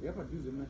Yeah, but use the mesh.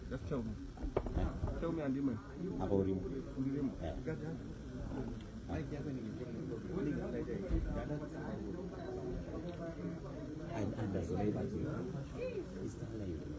Just tell me. Tell me and you. About him. And that's the way that you it's not like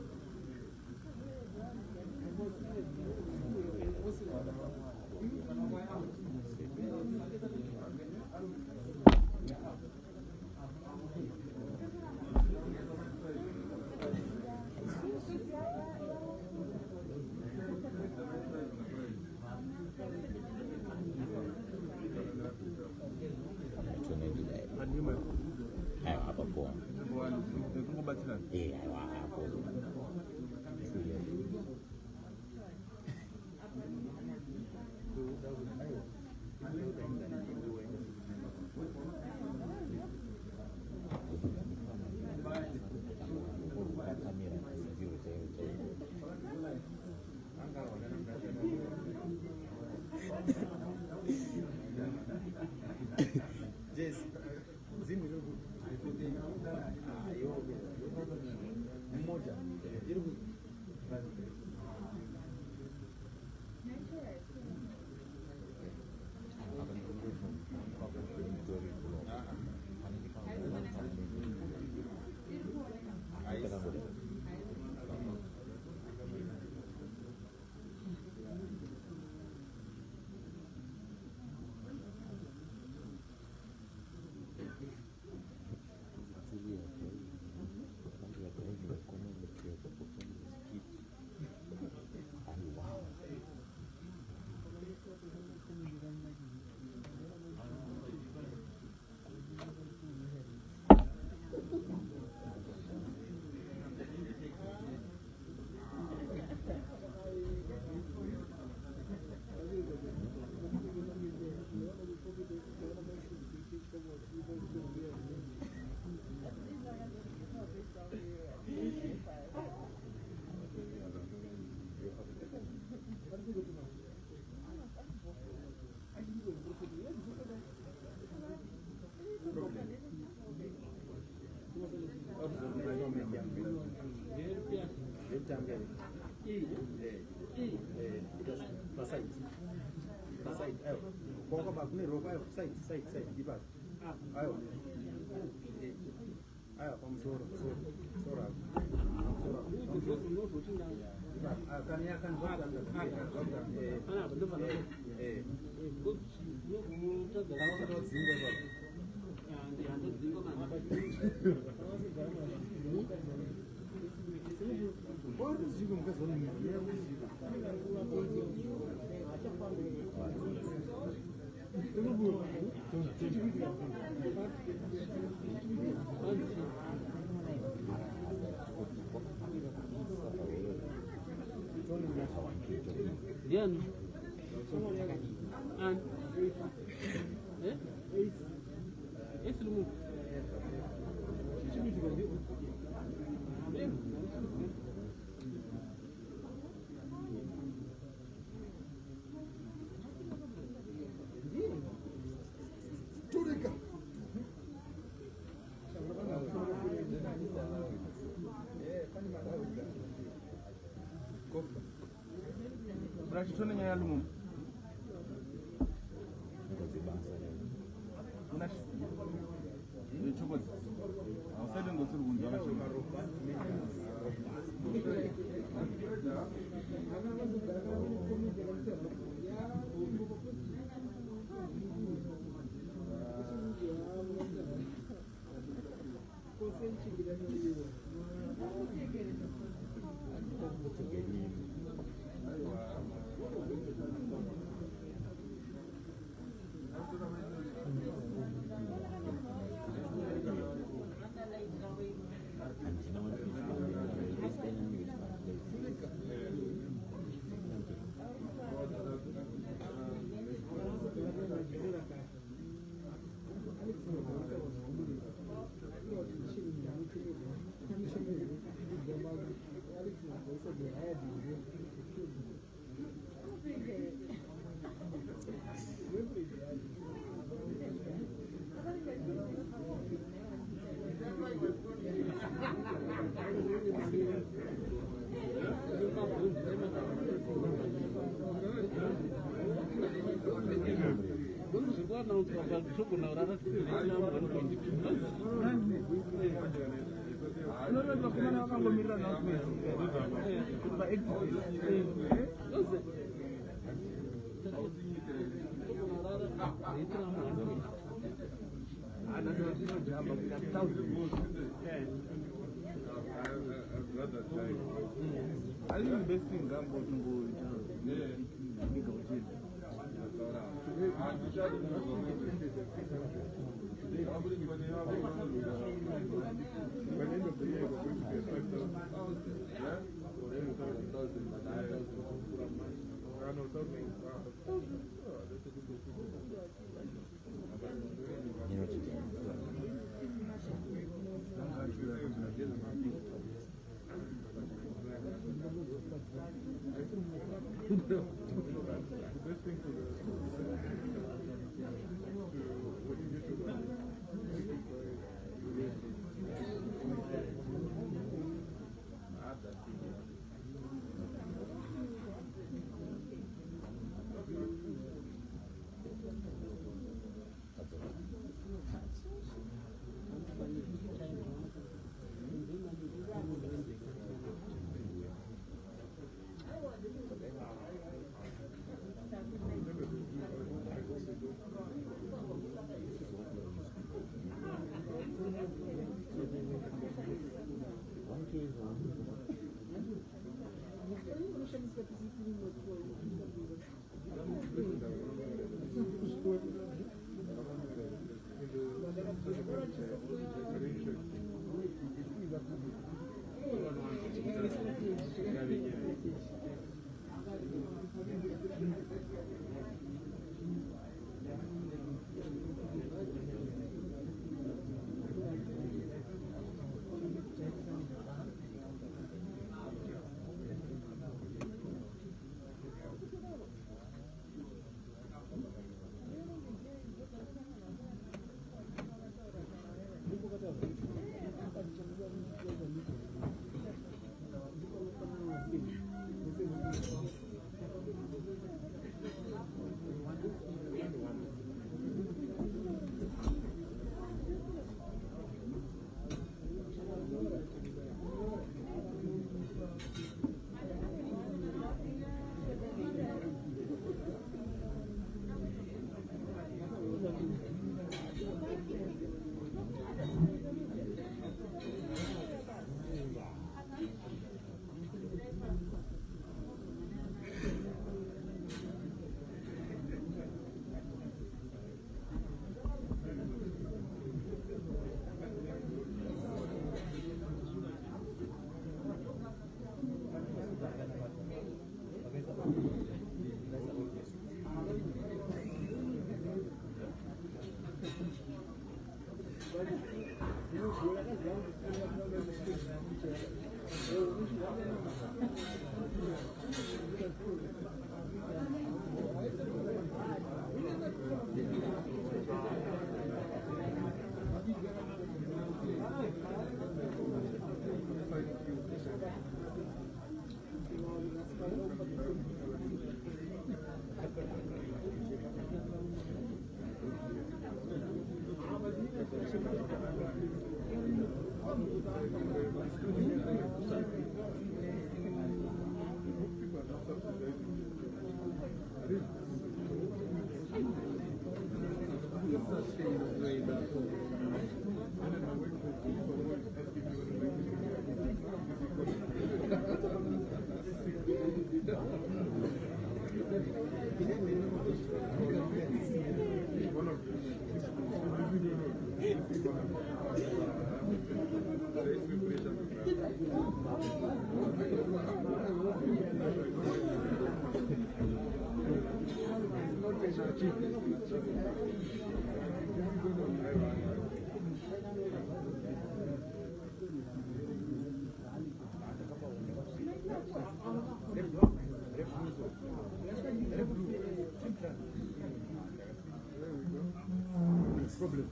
Problem.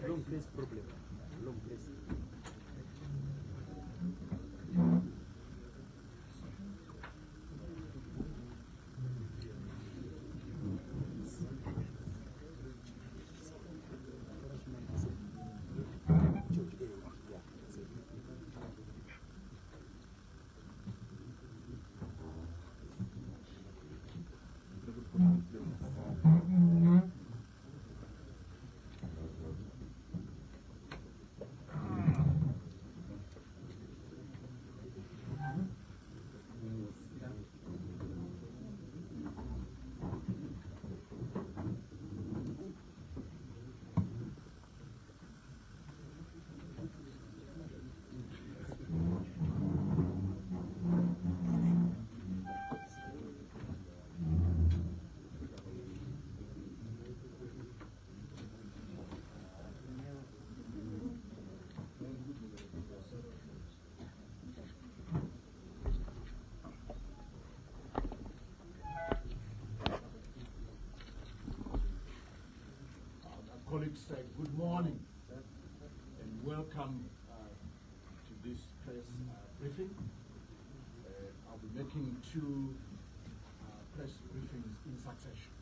Long place problem. Long place. Colleagues, good morning and welcome to this press briefing. I'll be making two press briefings in succession.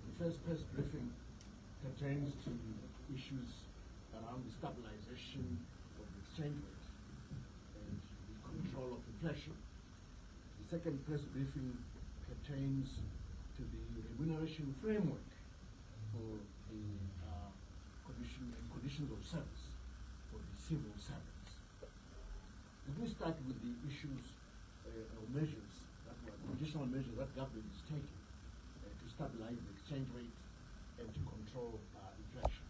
The first press briefing pertains to issues around the stabilization of the exchange rate and the control of inflation. The second press briefing pertains to the remuneration framework for the conditions of service for the civil servants. Let me start with the issues or measures, additional measures that government is taking to stabilize the exchange rate and to control inflation.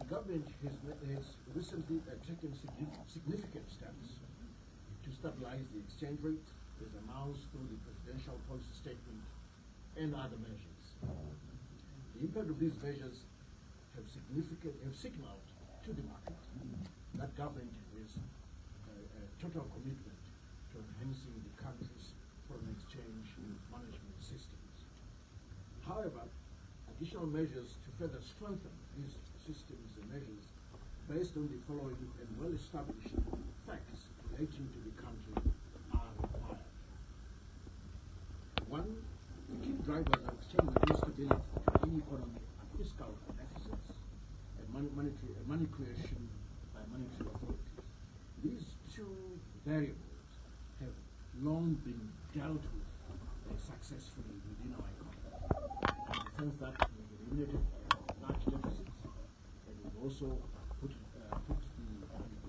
The government has recently taken significant steps to stabilize the exchange rate, as announced through the presidential policy statement and other measures. The impact of these measures have signaled to the market that government has a total commitment to enhancing the country's foreign exchange management systems. However, additional measures to further strengthen these systems and measures based on the following and well-established facts relating to the country are required. One, the key drivers are exchange instability, ineconomy, and fiscal deficits, and money creation by monetary authorities. These two variables have long been dealt with successfully within our economy, in the sense that we've eliminated large deficits, and we've also put the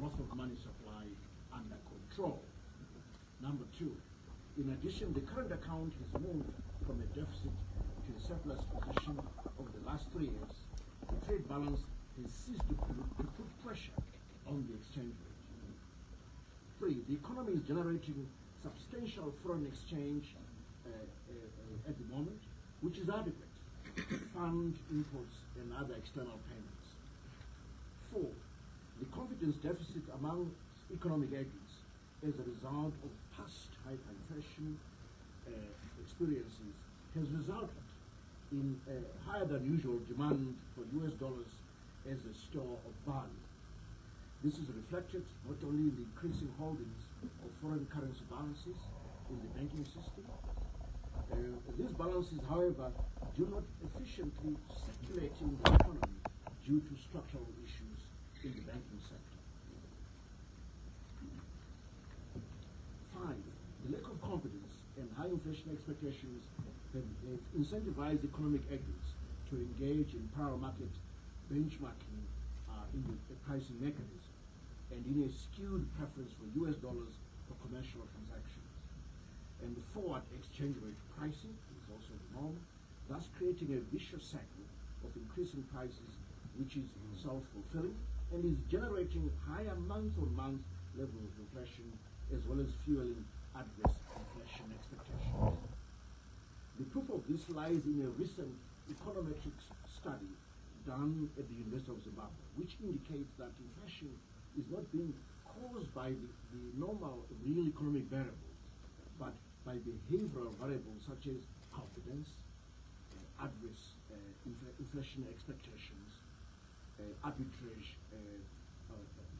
growth of money supply under control. Number two, in addition, the current account has moved from a deficit to a surplus position over the last 3 years. The trade balance has ceased to put pressure on the exchange rate. Three, the economy is generating substantial foreign exchange at the moment, which is adequate to fund imports and other external payments. Four, the confidence deficit among economic agents as a result of past hyperinflation experiences has resulted in higher than usual demand for US dollars as a store of value. This is reflected not only in the increasing holdings of foreign currency balances in the banking system. These balances, however, do not efficiently circulate in the economy due to structural issues in the banking sector. Five, the lack of confidence and high inflation expectations have incentivized economic agents to engage in parallel market benchmarking in the pricing mechanism and in a skewed preference for US dollars for commercial transactions. And the forward exchange rate pricing is also the norm, thus creating a vicious cycle of increasing prices which is self-fulfilling and is generating higher month-on-month level of inflation as well as fueling adverse inflation expectations. The proof of this lies in a recent econometrics study done at the University of Zimbabwe, which indicates that inflation is not being caused by the normal real economic variables, but by behavioral variables such as confidence, adverse inflation expectations, arbitrage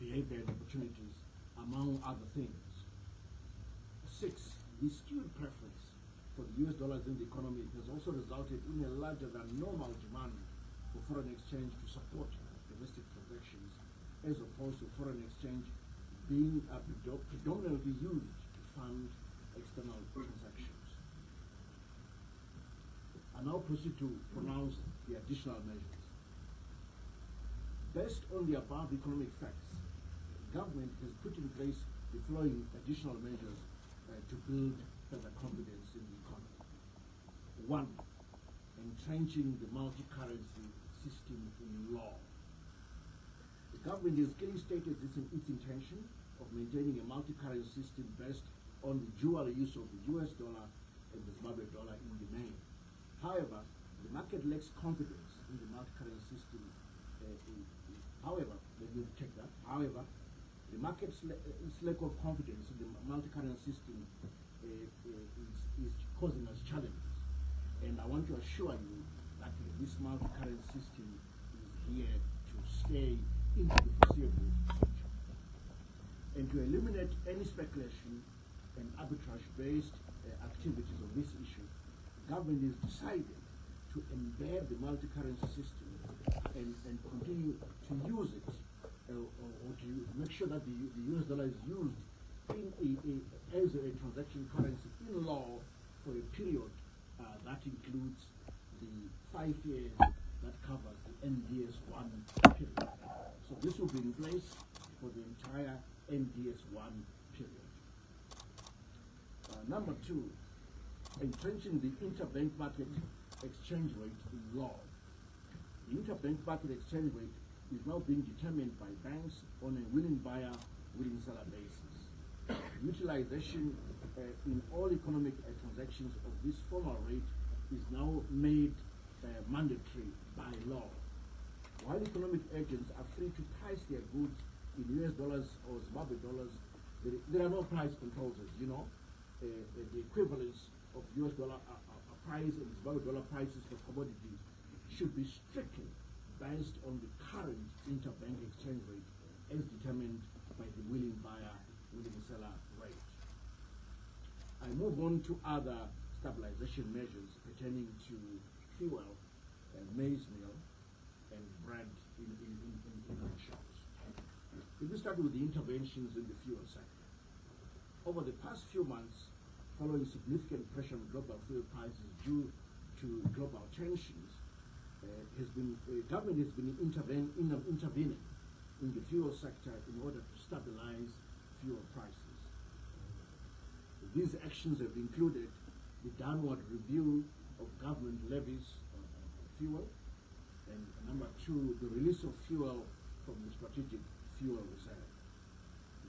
behavior and opportunities, among other things. Six, the skewed preference for the US dollars in the economy has also resulted in a larger than normal demand for foreign exchange to support domestic transactions, as opposed to foreign exchange being predominantly used to fund external transactions. I now proceed to pronounce the additional measures. Based on the above economic facts, government has put in place the following additional measures to build further confidence in the economy. One, entrenching the multi-currency system in law. The government has clearly stated its intention of maintaining a multi-currency system based on the dual use of the US dollar and the Zimbabwe dollar in the main. However, the market lacks confidence in the multi-currency system. However, the market's lack of confidence in the multi-currency system is causing us challenges. And I want to assure you that this multi-currency system is here to stay into the foreseeable future. And to eliminate any speculation and arbitrage-based activities on this issue, the government has decided to embed the multi-currency system and continue to use it, or to make sure that the US dollar is used as a transaction currency in law for a period that includes the 5 years that covers the NDS1 period. So this will be in place for the entire NDS1 period. Number two, entrenching the interbank market exchange rate in law. The interbank market exchange rate is now being determined by banks on a willing buyer, willing seller basis. Utilization in all economic transactions of this formal rate is now made mandatory by law. While economic agents are free to price their goods in US dollars or Zimbabwe dollars, there are no price controls, as you know. The equivalence of US dollar price and Zimbabwe dollar prices for commodities should be strictly based on the current interbank exchange rate as determined by the willing buyer, willing seller rate. I move on to other stabilization measures pertaining to fuel, maize meal, and bread in our shops. If we start with the interventions in the fuel sector. Over the past few months, following significant pressure on global fuel prices due to global tensions, government has been intervening in the fuel sector in order to stabilize fuel prices. These actions have included the downward review of government levies on fuel, and number two, the release of fuel from the strategic fuel reserve.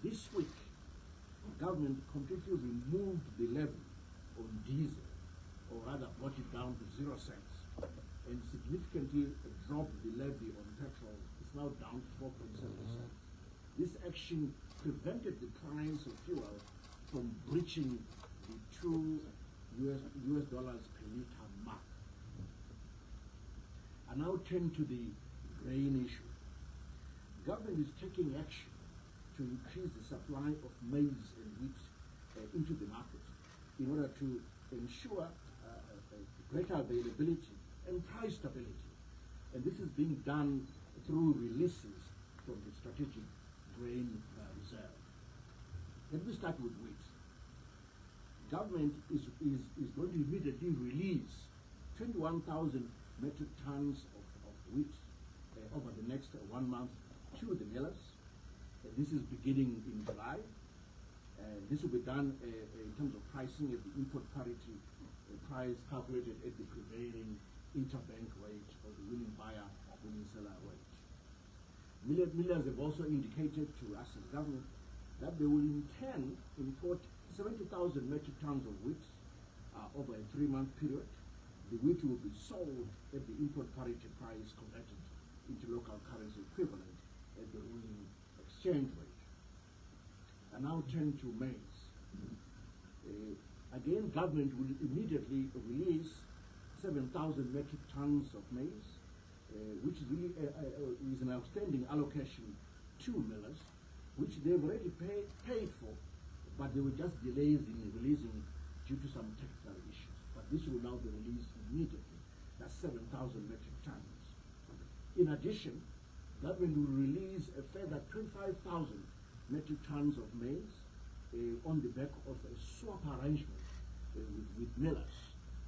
This week, government completely removed the levy on diesel, or rather brought it down to 0 cents, and significantly dropped the levy on petrol. It's now down to 4.7 cents. This action prevented the price of fuel from breaching the $2 per liter mark. I now turn to the grain issue. Government is taking action to increase the supply of maize and wheat into the market in order to ensure greater availability and price stability. And this is being done through releases from the strategic grain reserve. Let me start with wheat. Government is going to immediately release 21,000 metric tons of wheat over the next 1 month to the millers. This is beginning in July. This will be done in terms of pricing at the import parity price calculated at the prevailing interbank rate or the willing buyer, willing seller rate. Millers have also indicated to us as government that they will intend to import 70,000 metric tons of wheat over a 3-month period. The wheat will be sold at the import parity price converted into local currency equivalent at the ruling exchange rate. I now turn to maize. Again, government will immediately release 7,000 metric tons of maize, which is really is an outstanding allocation to millers, which they've already paid for, but there were just delays in releasing due to some technical issues. But this will now be released immediately. That's 7,000 metric tons. In addition, government will release a further 25,000 metric tons of maize on the back of a swap arrangement with millers,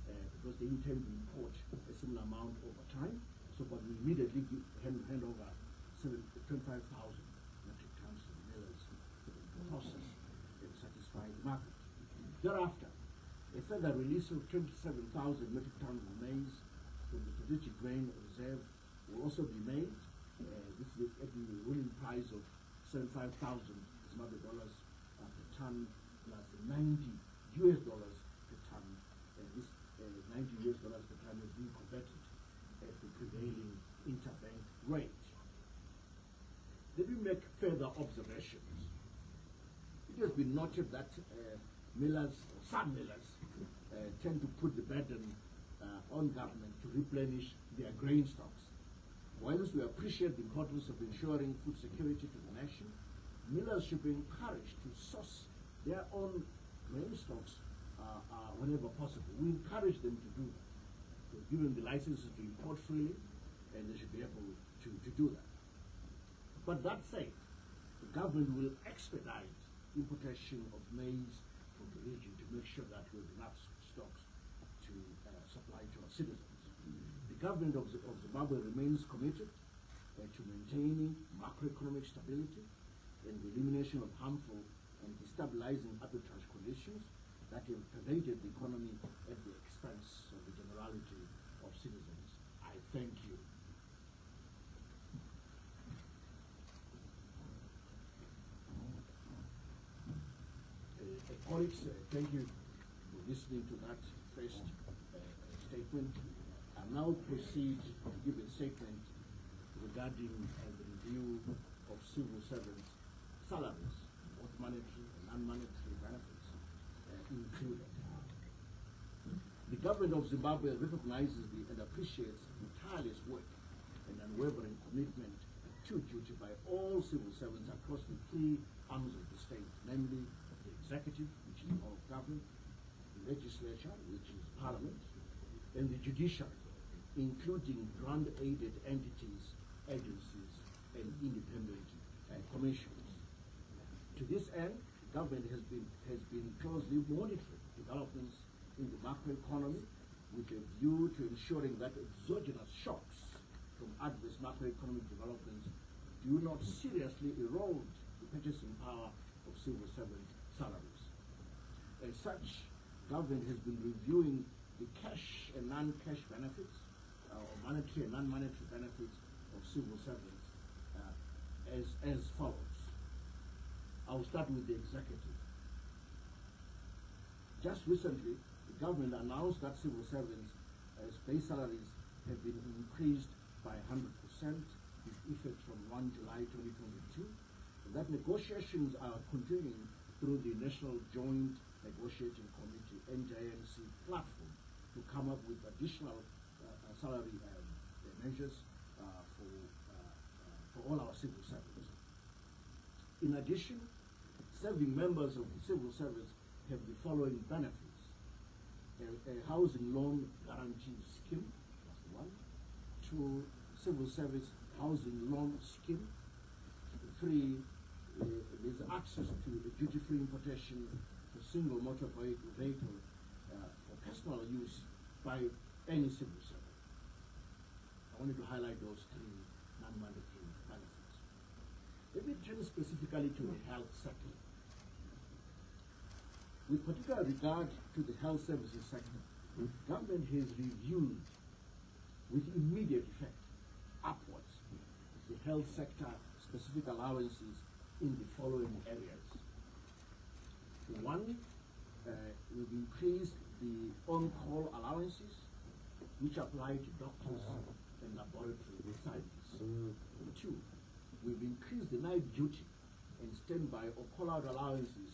because they intend to import a similar amount over time. So, but we immediately hand over 25,000 metric tons to the millers to process and satisfy the market. Thereafter, a further release of 27,000 metric tons of maize from the strategic grain reserve will also be made. This is at the winning price of $75,000 Zimbabwe dollars per ton, plus $90 per ton. This $90 per ton is being converted at the prevailing interbank rate. Let me make further observations. It has been noted that millers, or some millers, tend to put the burden on government to replenish their grain stocks. Whilst we appreciate the importance of ensuring food security to the nation, millers should be encouraged to source their own grain stocks whenever possible. We encourage them to do that. We've given the licenses to import freely, and they should be able to do that. But that said, the government will expedite importation of maize from the region to make sure that we have enough stocks to supply to our citizens. The government of Zimbabwe remains committed to maintaining macroeconomic stability and the elimination of harmful and destabilizing arbitrage conditions that have pervaded the economy at the expense of the generality of citizens. I thank you. Colleagues, thank you for listening to that first statement. I now proceed to give a statement regarding the review of civil servants' salaries, both monetary and non-monetary benefits included. The government of Zimbabwe recognizes and appreciates the tireless work and unwavering commitment to duty by all civil servants across the 3 arms of the state, namely the executive, which is all of government, the legislature, which is parliament, and the judiciary, including grant-aided entities, agencies, and independent commissions. To this end, government has been closely monitoring developments in the macroeconomy with a view to ensuring that exogenous shocks from adverse macroeconomic developments do not seriously erode the purchasing power of civil servants' salaries. As such, government has been reviewing the cash and non-cash benefits, or monetary and non-monetary benefits of civil servants as follows. I'll start with the executive. Just recently, the government announced that civil servants' base salaries have been increased by 100% with effect from 1 July 2022, and that negotiations are continuing through the National Joint Negotiating Committee, NJNC platform, to come up with additional salary measures for all our civil servants. In addition, serving members of the civil service have the following benefits: a housing loan guarantee scheme, that's one; 2, civil service housing loan scheme; 3, there's access to the duty-free importation for single motor vehicle for personal use by any civil servant. I wanted to highlight those 3 non-mandatory benefits. Let me turn specifically to the health sector. With particular regard to the health services sector, government has reviewed with immediate effect upwards the health sector specific allowances in the following areas. 1, we've increased the on-call allowances which apply to doctors and laboratory scientists. 2, we've increased the night duty and standby or call-out allowances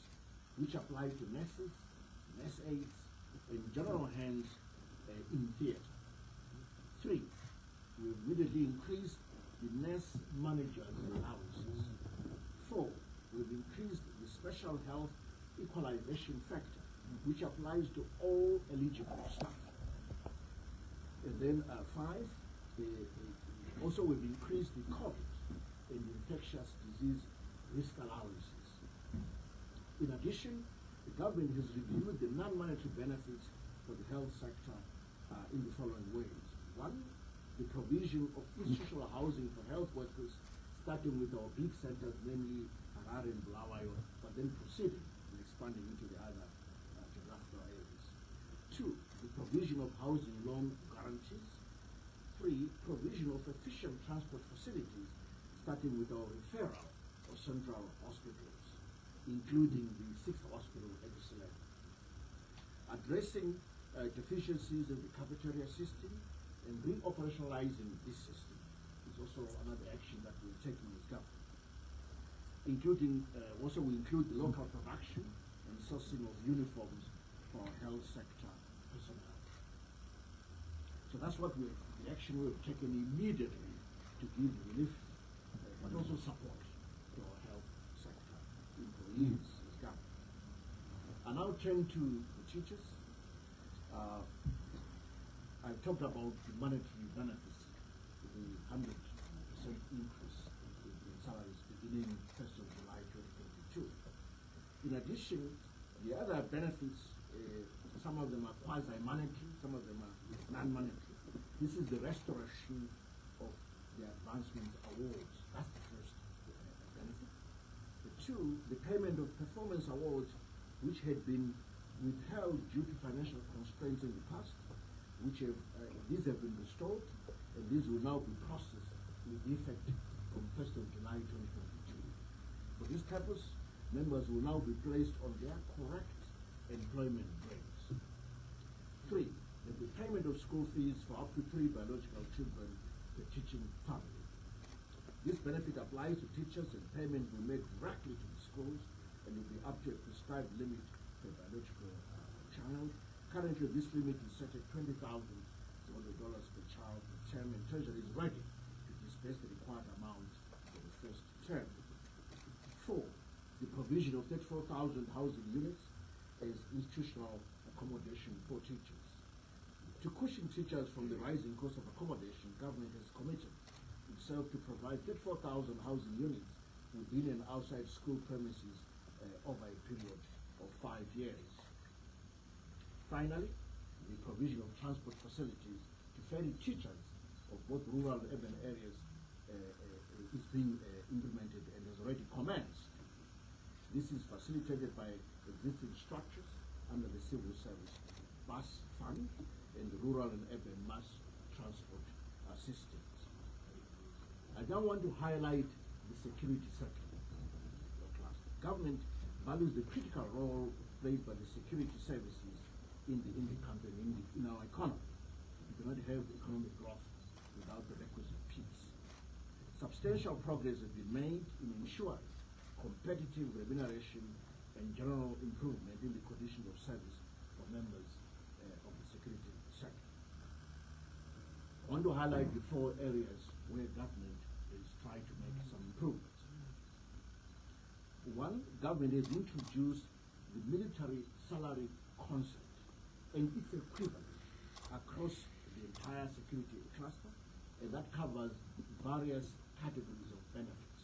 which apply to nurses, nurse aides, and general hands in theatre. 3, we've immediately increased the nurse managers' allowances. 4, we've increased the special health equalization factor, which applies to all eligible staff. And then 5, also we've increased the COVID and infectious disease risk allowances. In addition, the government has reviewed the non-monetary benefits for the health sector in the following ways. 1, the provision of institutional housing for health workers, starting with our big centers, namely Harare and Bulawayo, but then proceeding and expanding into the other geographical areas. 2, the provision of housing loan guarantees. 3, provision of efficient transport facilities, starting with our referral or central hospitals, including the 6th hospital at Jerusalem. Addressing deficiencies in the cafeteria system and re-operationalizing this system is also another action that we're taking as government. Including, also we include the local production and sourcing of uniforms for our health sector personnel. So that's what the action we've taken immediately to give relief, but also support to our health sector employees as government. I now turn to the teachers. I talked about the monetary benefits, the 100% increase in salaries beginning 1st of July 2022. In addition, the other benefits, some of them are quasi-monetary, some of them are non-monetary. This is the restoration of the advancement awards. That's the first benefit. The 2, the payment of performance awards which had been withheld due to financial constraints in the past, which have, these have been restored, and these will now be processed with effect from 1st of July 2022. For this purpose, members will now be placed on their correct employment grades. 3, the payment of school fees for up to 3 biological children per teaching family. This benefit applies to teachers, and payment will be made directly to the schools and will be up to a prescribed limit per biological child. Currently, this limit is set at $20,000 per child per term, and Treasury is ready to disperse the required amount for the first term. 4, the provision of 34,000 housing units as institutional accommodation for teachers. To cushion teachers from the rising cost of accommodation, government has committed itself to provide 34,000 housing units within and outside school premises over a period of 5 years. Finally, the provision of transport facilities to ferry teachers of both rural and urban areas is being implemented and has already commenced. This is facilitated by existing structures under the Civil Service Bus Fund and the Rural and Urban Mass Transport Systems. I now want to highlight the security sector. Government values the critical role played by the security services in the country, in our economy. We cannot have economic growth without the requisite peace. Substantial progress has been made in ensuring competitive remuneration and general improvement in the conditions of service for members of the security sector. I want to highlight the 4 areas where government is trying to make some improvements. 1, government has introduced the military salary concept and its equivalent across the entire security cluster, and that covers various categories of benefits.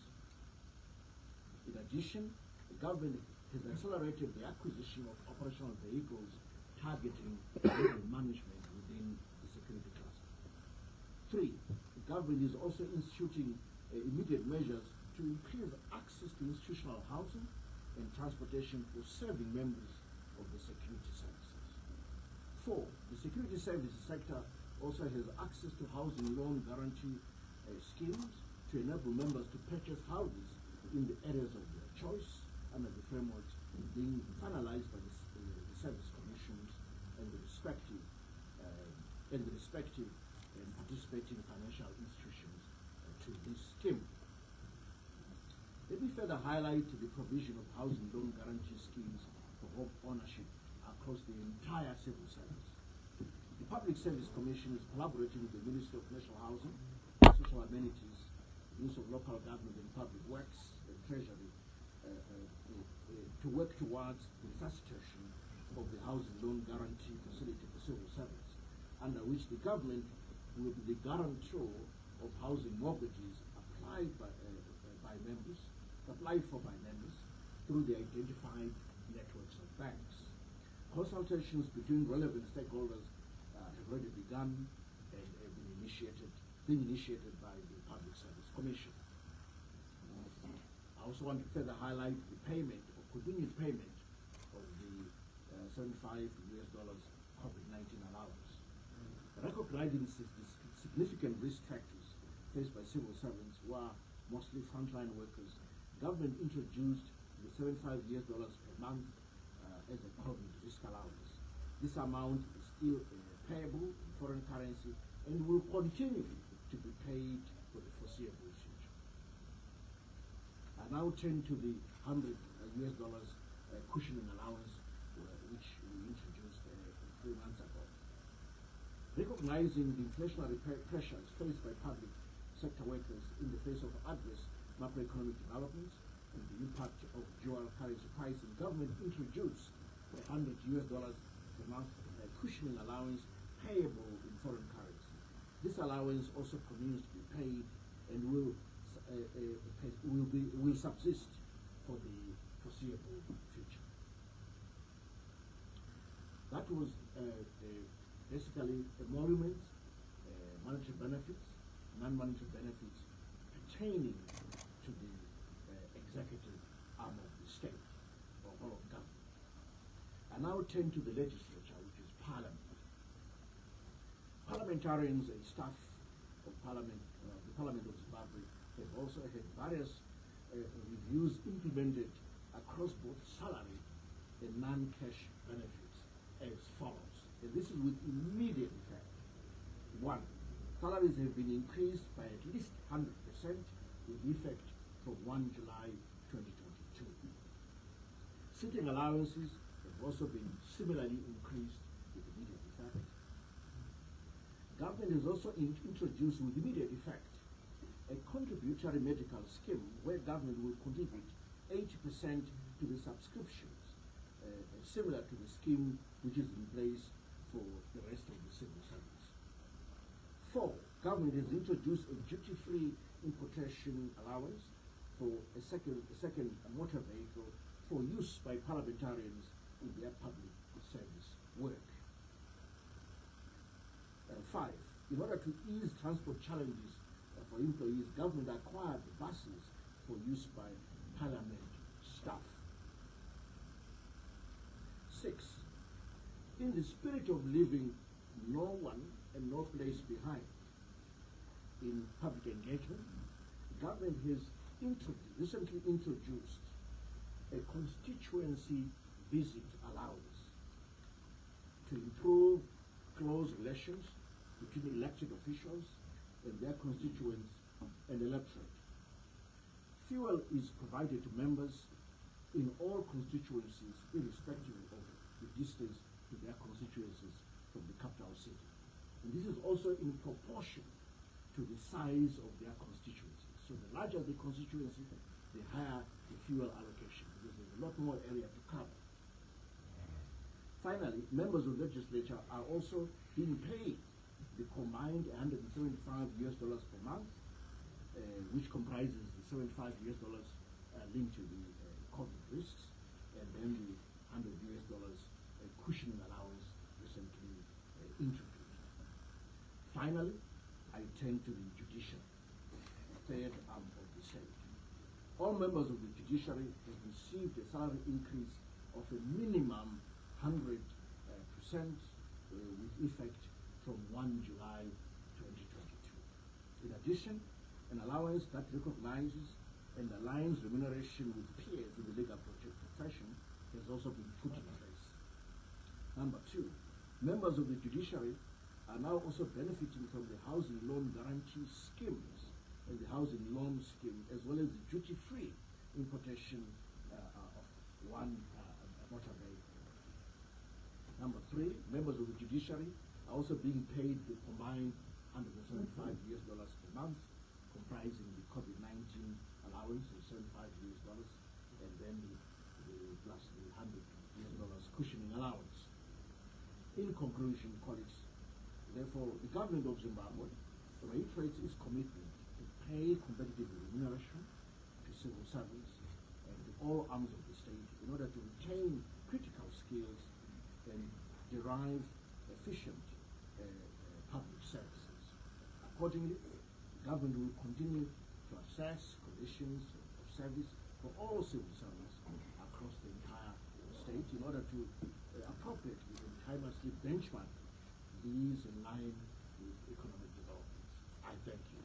In addition, the government has accelerated the acquisition of operational vehicles targeting level management within the security cluster. 3, the government is also instituting immediate measures to increase access to institutional housing and transportation for serving members of the security services. 4, the security services sector also has access to housing loan guarantee schemes to enable members to purchase houses in the areas of their choice under the frameworks being finalized by the service commissions and the respective participating financial institutions to this scheme. Let me further highlight the provision of housing loan guarantee schemes for home ownership across the entire civil service. The Public Service Commission is collaborating with the Ministry of National Housing, Social Amenities, Ministry of Local Government and Public Works, and Treasury to work towards the resuscitation of the housing loan guarantee facility for civil servants, under which the government will be the guarantor of housing mortgages applied for by members through the identified networks of banks. Consultations between relevant stakeholders have already begun and have been initiated by the Public Service Commission. I also want to further highlight the payment or continued payment of the $75 COVID-19 allowance. Recognizing the significant risk factors faced by civil servants who are mostly frontline workers, government introduced the $75 per month as a COVID risk allowance. This amount is still payable in foreign currency and will continue to be paid for the foreseeable future. I now turn to the $100 cushioning allowance, which we introduced 3 months ago. Recognizing the inflationary pressures faced by public sector workers in the face of adverse macroeconomic developments and the impact of dual currency pricing, government introduced a $100 per month cushioning allowance payable in foreign currency. This allowance also continues to be paid and will subsist for the foreseeable future. That was basically emoluments, monetary benefits, non-monetary benefits pertaining to the executive arm of the state or all of government. I now turn to the legislature, which is Parliament. Parliamentarians and staff of Parliament, the Parliament of Zimbabwe, have also had various reviews implemented across both salary and non-cash benefits as follows. And this is with immediate effect. 1, salaries have been increased by at least 100% with effect from 1 July 2022. Sitting allowances have also been similarly increased with immediate effect. Government has also introduced with immediate effect a contributory medical scheme where government will contribute 80% to the subscriptions, similar to the scheme which is in place for the rest of the civil service. 4, government has introduced a duty-free importation allowance for a second motor vehicle for use by parliamentarians in their public service work. 5, in order to ease transport challenges for employees, government acquired buses for use by parliament staff. 6, in the spirit of leaving no one and no place behind in public engagement, government has recently introduced a constituency visit allowance to improve close relations between elected officials and their constituents and electorate. Fuel is provided to members in all constituencies, irrespective of the distance to their constituencies from the capital city. And this is also in proportion to the size of their constituency. So the larger the constituency, the higher the fuel allocation, because there's a lot more area to cover. Finally, members of the legislature are also being paid the combined $175 per month, which comprises the $75 linked to the COVID risks, and then the $100 cushioning allowance recently introduced. Finally, I turn to the judiciary, the third arm of the state. All members of the judiciary have received a salary increase of a minimum 100% with effect from 1 July 2022. In addition, an allowance that recognizes and aligns remuneration with peers in the legal profession has also been put in place. Number two, members of the judiciary are now also benefiting from the housing loan guarantee schemes and the housing loan scheme, as well as the duty-free importation of one motor vehicle. Number three, members of the judiciary are also being paid the combined $175 per month, comprising the COVID-19 allowance of $75 and then the plus the $100 cushioning allowance. In conclusion, colleagues, therefore, the government of Zimbabwe reiterates its commitment to pay competitive remuneration to civil servants and to all arms of the state in order to retain critical skills and derive efficient public services. Accordingly, the government will continue to assess conditions of service for all civil servants across the entire state in order to appropriately and timelessly benchmark these in line with economic development. I thank you.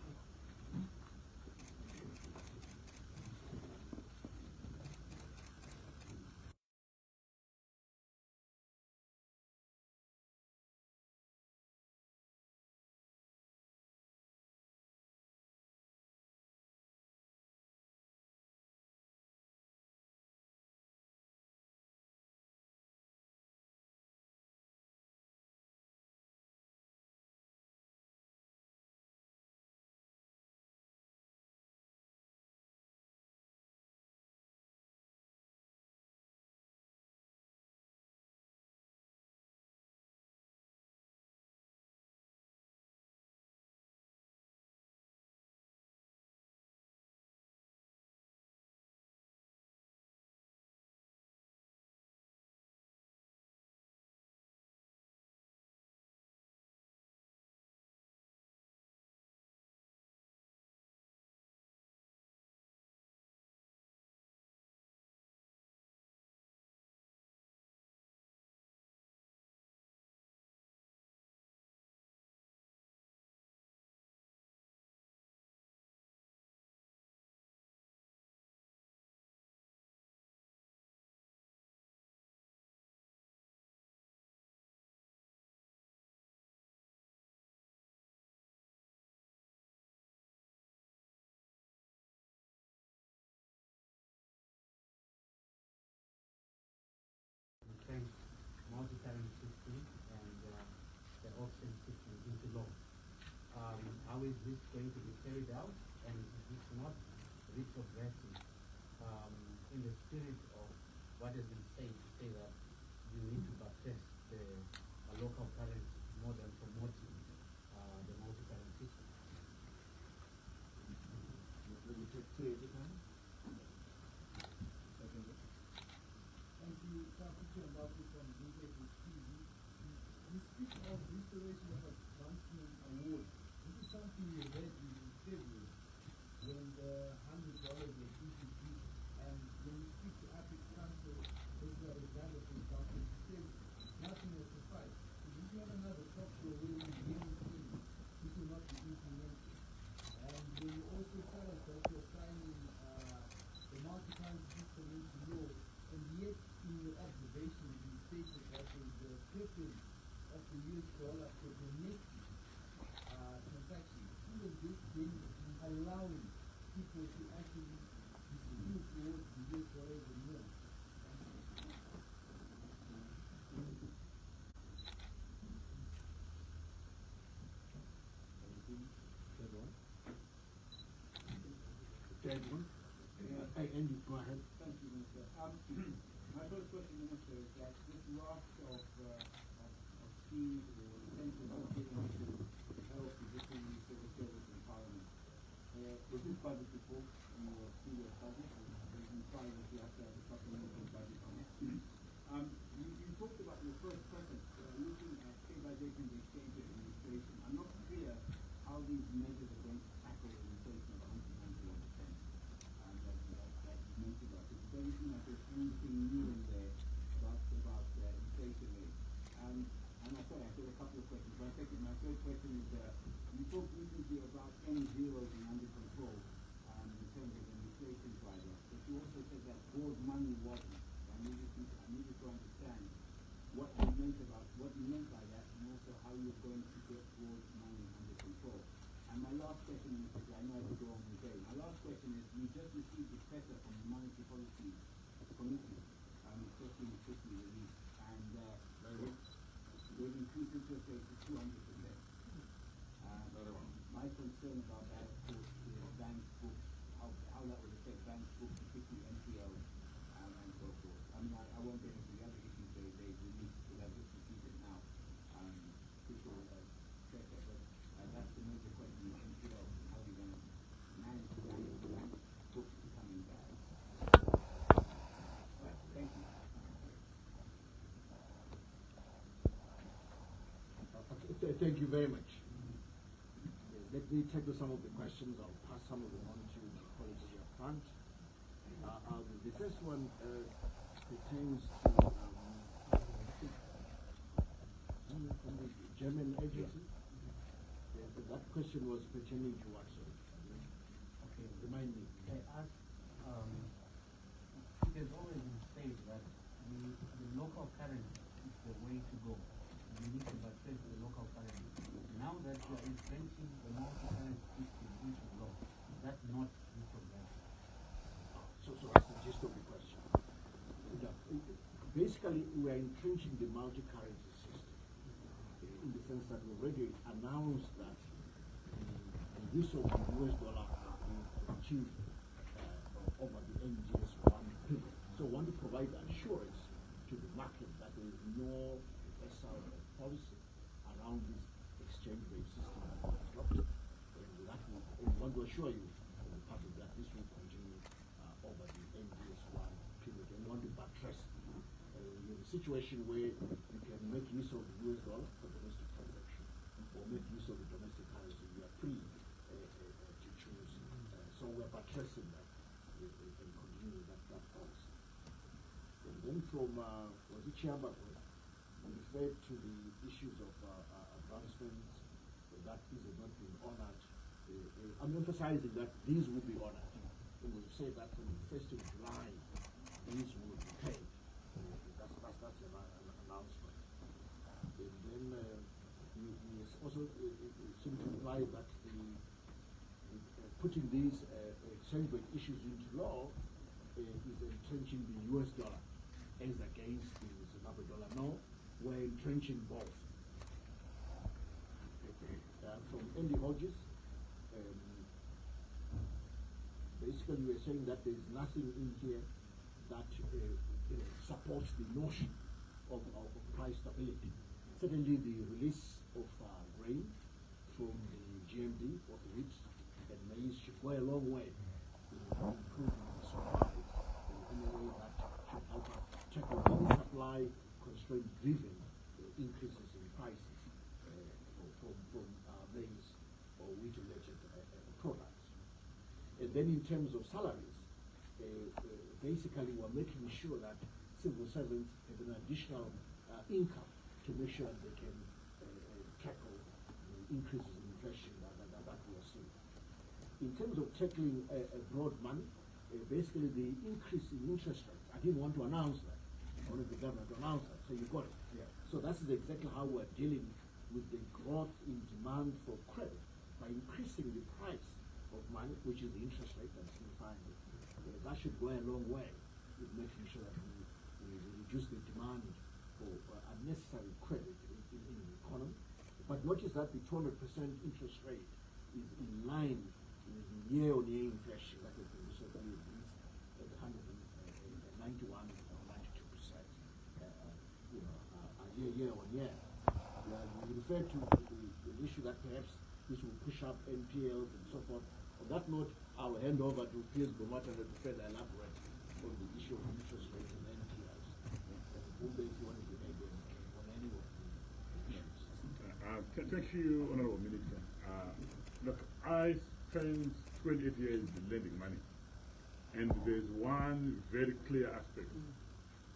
Multi-currency system and the auction system into law. How is this going to be carried out, and is this not retrogressive in the spirit of what has been said to say that you need to buttress the local currency more than promoting the multi-currency system? Let me take three at a time. Thank you, Dr. Mbaki from DJT TV. You speak of restoration of advancement award. This is something you read in February when the $100 was introduced. And when you speak to Apex Council, this is a regardless of Dr. said nothing will suffice. So if you have another talk show where you name things, this will not be implemented. And when you also tell us that you're signing the multi-currency system into law, and yet in your observation, third one. Andy, go ahead. Thank you, Minister. My first question, Minister, is that this raft of schemes or intentions of giving to help existing civil service in Parliament, was this budget before in your previous budget? Or in private, you have to have a supplemental budget on it? You talked about your first preference, looking at stabilization of the exchange rate and inflation. I'm not clear how these measures are going to tackle the inflation of 191%. That you mentioned about it. It doesn't seem like there's anything new in there about inflation rate. And I thought I said a couple of questions, but I think my third question is you talked recently about N0 being under control in terms of an inflation driver, but you also said that board money wasn't. I needed to understand what you meant by that, and also how you're going to get board money under control. And my last question, because I know I could go on all day. My last question is, we just received the pressure from the Monetary Policy Committee, especially the 50 release, and they've increased interest rates to 200%. My concern about that, of course, is bank books, how that would affect bank books, particularly NPLs, and so forth. I mean, I won't get into the other issues they released, because I've just received it now. People check it, but that's the major question, NPLs, and how we're going to manage bank books becoming bad. Thank you. Thank you very much. Let me take some of the questions. I'll pass some of them on to the colleagues here up front. The first one pertains to from the German agency. That question was pertaining to what, sir? Okay, remind me. I asked, it has always been said that the local currency is the way to go. You need to buttress the local currency. Now that you are entrenching the multi-currency system into law, that's not retrogressive. So that's the gist of the question. Basically, we are entrenching the multi-currency system in the sense that we already announced that the use of the US dollar will achieve over the NGS 1 period. So we want to provide assurance to the market that there is no SR policy around this exchange rate system that we adopted. And we want to assure you, the public, that this will continue over the NGS 1 period. And we want to buttress the situation where you can make use of the US dollar for domestic transaction or make use of the domestic currency. You are free to choose. So we are buttressing that and continuing that policy. And then from was it Chiamba? We referred to the issues of advancements that these have not been honored. I'm emphasizing that these will be honored. And we'll say that from the 1st of July, these will be paid. That's an announcement. And then we also seem to imply that putting these exchange rate issues into law is entrenching the US dollar as against the Zimbabwe dollar. No, we're entrenching both. From Andy Hodges, basically we're saying that there's nothing in here that supports the notion of price stability. Certainly the release of grain from the GMD of wheat and maize should go a long way in improving the supply in a way that should help us tackle any supply constraint driven increases in prices from maize or wheat related products. And then in terms of salaries, basically we're making sure that civil servants have an additional income to make sure they can tackle the increases in inflation that we are seeing. In terms of tackling broad money, basically the increase in interest rates, I didn't want to announce that. I wanted the government to announce that, so you got it. Yeah. So that's exactly how we're dealing with the growth in demand for credit by increasing the price of money, which is the interest rate that's defined. That should go a long way with making sure that we reduce the demand for unnecessary credit in the economy. But notice that the 200% interest rate is in line year-on-year inflation that has been recently increased at 191 or 92%, year on year. We refer to the issue that perhaps this will push up NPLs and so forth. On that note, I will hand over to Piers Bomata to further elaborate on the issue of interest rates and NPLs. If you want to add on any of the thank you, Honorable Minister. Look, I spent 28 years lending money, and there's one very clear aspect.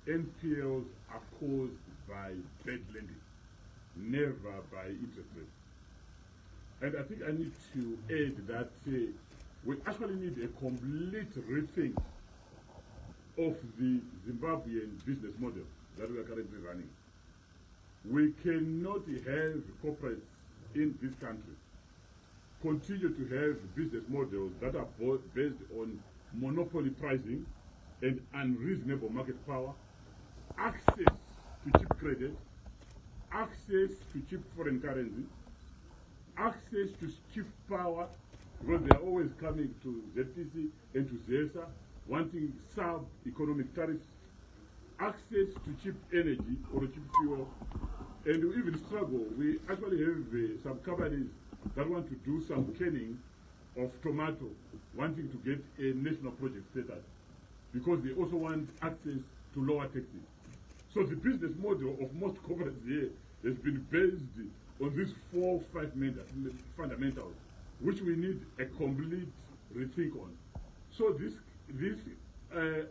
NPLs are caused by bad lending, never by interest rates. And I think I need to add that we actually need a complete rethink of the Zimbabwean business model that we are currently running. We cannot have corporates in this country continue to have business models that are based on monopoly pricing and unreasonable market power, access to cheap credit, access to cheap foreign currency, access to cheap power, because they are always coming to ZTC and to ZESA, wanting sub-economic tariffs, access to cheap energy or cheap fuel, and we even struggle. We actually have some companies that want to do some canning of tomato, wanting to get a national project status, because they also want access to lower taxes. So the business model of most corporates here has been based on these 4 or 5 fundamentals, which we need a complete rethink on. So this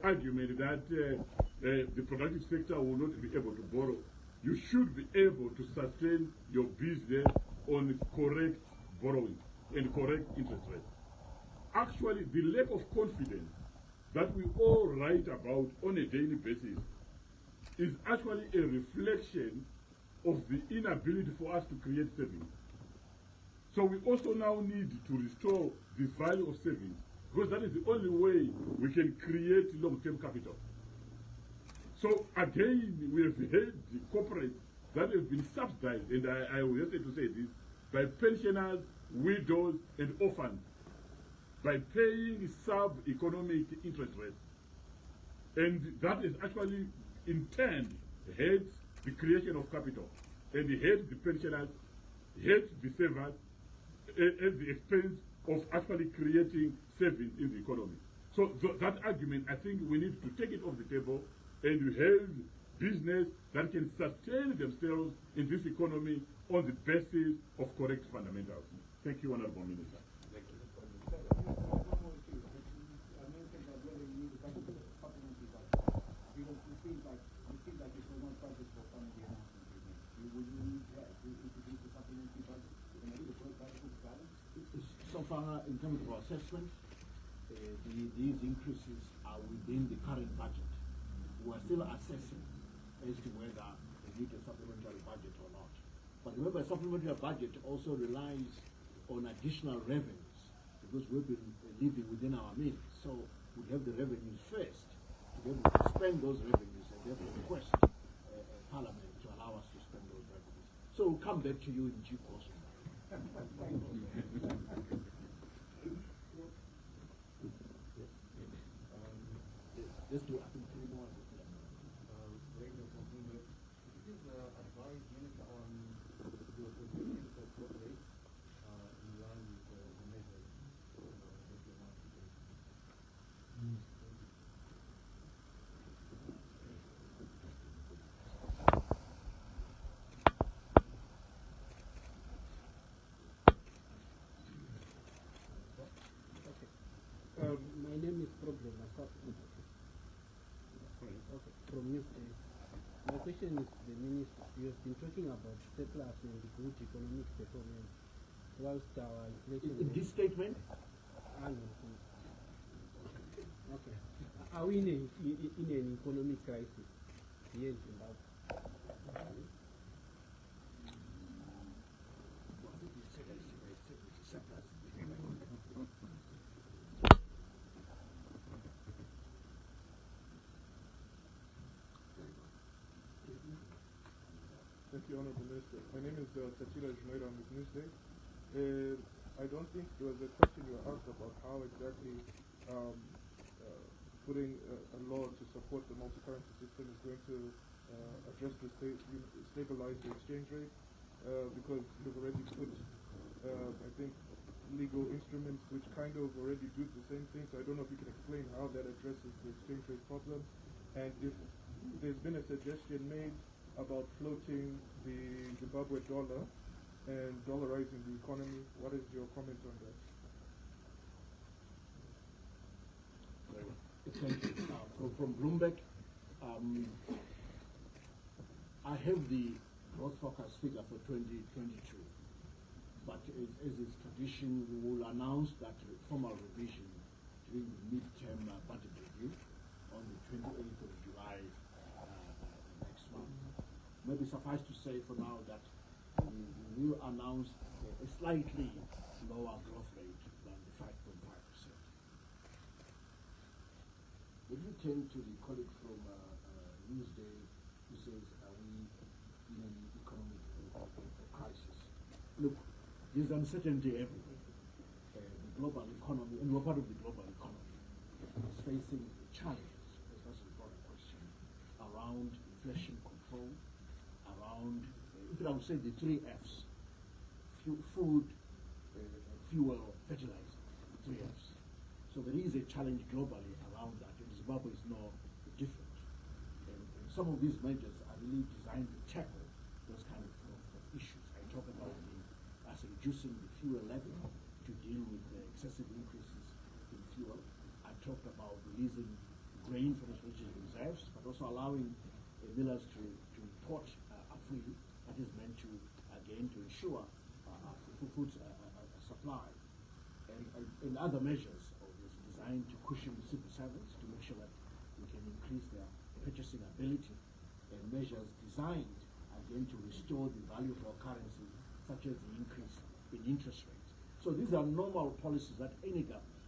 argument that the productive sector will not be able to borrow, you should be able to sustain your business on correct borrowing and correct interest rates. Actually, the lack of confidence that we all write about on a daily basis is actually a reflection of the inability for us to create savings. So we also now need to restore the value of savings, because that is the only way we can create long-term capital. So again, we have had the corporates that have been subsidized, and I will hesitate to say this, by pensioners, widows, and orphans, by paying sub-economic interest rates. And that is actually, in turn, hurts the creation of capital, and hurts the pensioners, hurts the savers, at the expense of actually creating savings in the economy. So that argument, I think we need to take it off the table and have business that can sustain themselves in this economy on the basis of correct fundamentals. Thank you, Honorable Minister. Thank you. So far, in terms of our assessment, these increases are within the current budget. We are still assessing as to whether they need a supplementary budget or not. But remember, a supplementary budget also relies on additional revenues, because we've been living within our means. So we have the revenues first to be able to spend those revenues, and therefore request Parliament to allow us to spend those revenues. So we'll come back to you in due course. Let's do, I think, 3 more. Please advise Minister on your position for growth rates in line with the measures that you want to take. My name is Problem. Okay, from Newsday. My question is to the Minister. You have been talking about surplus and good economic performance, whilst our inflation... In this statement? Okay. Are we in an economic crisis here in Zimbabwe? Thank you, Honorable Minister. My name is Tatila Junaida. I'm with Newsday. I don't think there was a question you asked about how exactly putting a law to support the multi-currency system is going to address the stabilize the exchange rate, because you've already put, I think, legal instruments which kind of already do the same thing. So I don't know if you can explain how that addresses the exchange rate problem, and if there's been a suggestion made about floating the Zimbabwe dollar and dollarizing the economy. What is your comment on that? Thank you. From Bloomberg, I have the growth forecast figure for 2022, but as is tradition, we will announce that formal revision during the midterm budget review on the 28th of July next month. Maybe suffice to say for now that we will announce a slightly lower growth rate than the 5.5%. If you turn to the colleague from Newsday who says, are we in an economic crisis? Look, there's uncertainty everywhere. The global economy, and we're part of the global economy, is facing challenges, that's a broader question, around inflation control, around, I would say the 3 Fs, food, fuel, fertilizer, 3 Fs. So there is a challenge globally around that, and Zimbabwe is no different. And some of these measures are really designed to tackle those kind of issues. I talk about reducing the fuel levy to deal with the excessive increases in fuel. I talked about releasing grain from strategic reserves, but also allowing millers to import a freely. That is meant to, again, to ensure food supply. And other measures designed to cushion civil servants to make sure that we can increase their purchasing ability, and measures designed, again, to restore the value of our currency, such as the increase in interest rates. So these are normal policies that any government,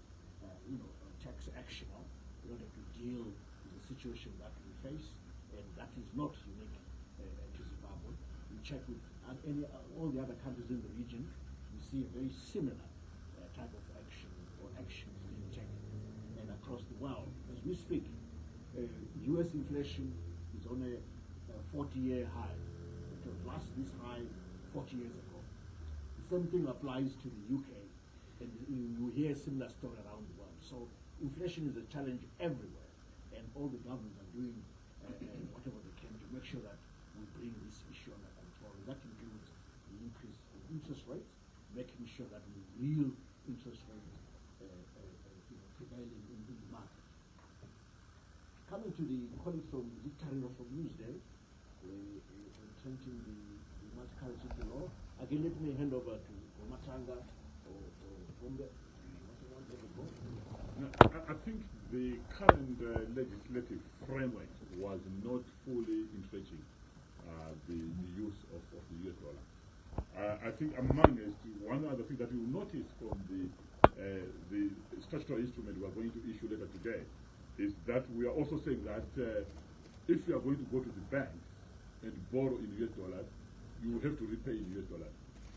takes action on in order to deal with the situation that we face, and that is not unique to Zimbabwe. We check with all the other countries in the region, we see a very similar type of action or actions being taken. And across the world, as we speak, U.S. inflation is on a 40-year high. It was last this high 40 years ago. The same thing applies to the UK, and you hear a similar story around the world. So inflation is a challenge everywhere, and all the governments are doing whatever they can to make sure that we bring this issue under control. And that includes the increase in interest rates, making sure that the real interest rates prevailing in the market. Coming to the colleague from Victoria from Newsday, entrenching the multi-currency law. Again, let me hand over to Matanga or Bombe. I think the current legislative framework was not fully entrenching the use of the US dollar. I think among us, one other thing that you will notice from the statutory instrument we are going to issue later today is that we are also saying that if you are going to go to the bank and borrow in US dollars, you will have to repay in US dollars.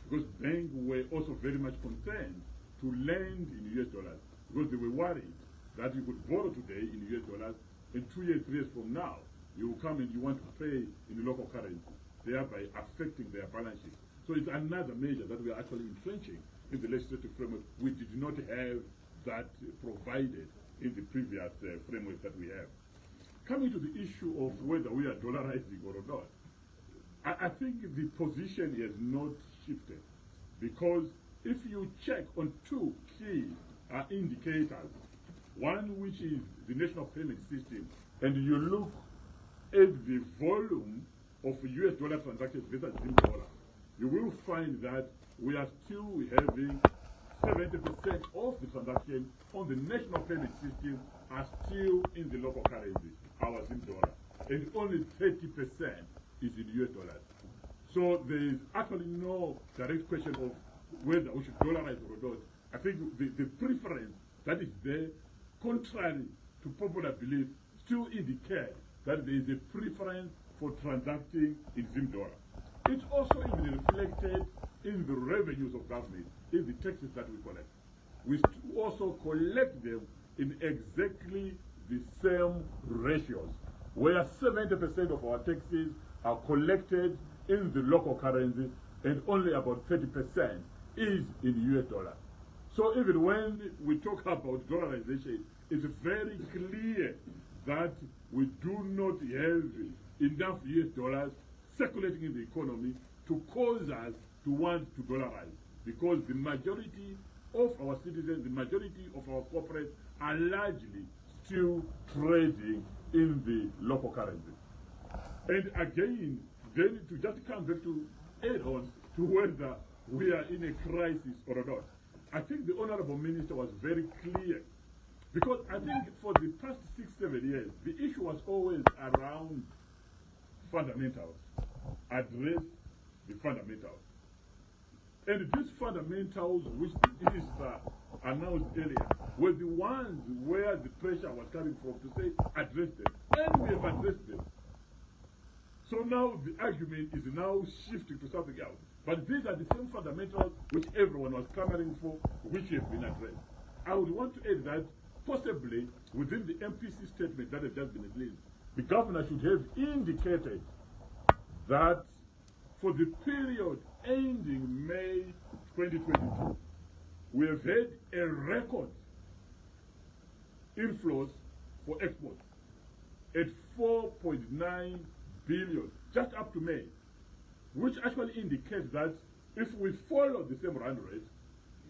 Because banks were also very much concerned to lend in US dollars, because they were worried that you could borrow today in US dollars, and 2 years, 3 years from now, you will come and you want to pay in the local currency, thereby affecting their balance sheet. So it's another measure that we are actually entrenching in the legislative framework. We did not have that provided in the previous framework that we have. Coming to the issue of whether we are dollarizing or not, I think the position has not shifted, because if you check on 2 key indicators, one which is the national payment system, and you look at the volume of US dollar transactions versus Zim dollar, you will find that we are still having 70% of the transactions on the national payment system are still in the local currency, our Zim dollar, and only 30% is in US dollars. So there is actually no direct question of whether we should dollarize or not. I think the preference that is there, contrary to popular belief, still indicates that there is a preference for transacting in Zim dollar. It's also even reflected in the revenues of government is the taxes that we collect. We also collect them in exactly the same ratios, where 70% of our taxes are collected in the local currency and only about 30% is in US dollars. So even when we talk about dollarization, it's very clear that we do not have enough US dollars circulating in the economy to cause us to want to dollarize, because the majority of our citizens, the majority of our corporates are largely still trading in the local currency. And again, then to just come back to add on to whether we are in a crisis or not, I think the Honorable Minister was very clear, because I think for the past 6-7 years, the issue was always around fundamentals, address the fundamentals. And these fundamentals, which the minister announced earlier, were the ones where the pressure was coming from to say, address them. And we have addressed them. So now the argument is now shifting to something else. But these are the same fundamentals which everyone was clamoring for, which have been addressed. I would want to add that possibly within the MPC statement that has just been released, the governor should have indicated that for the period ending May 2022, we have had a record inflows for exports at 4.9 billion just up to May, which actually indicates that if we follow the same run rate,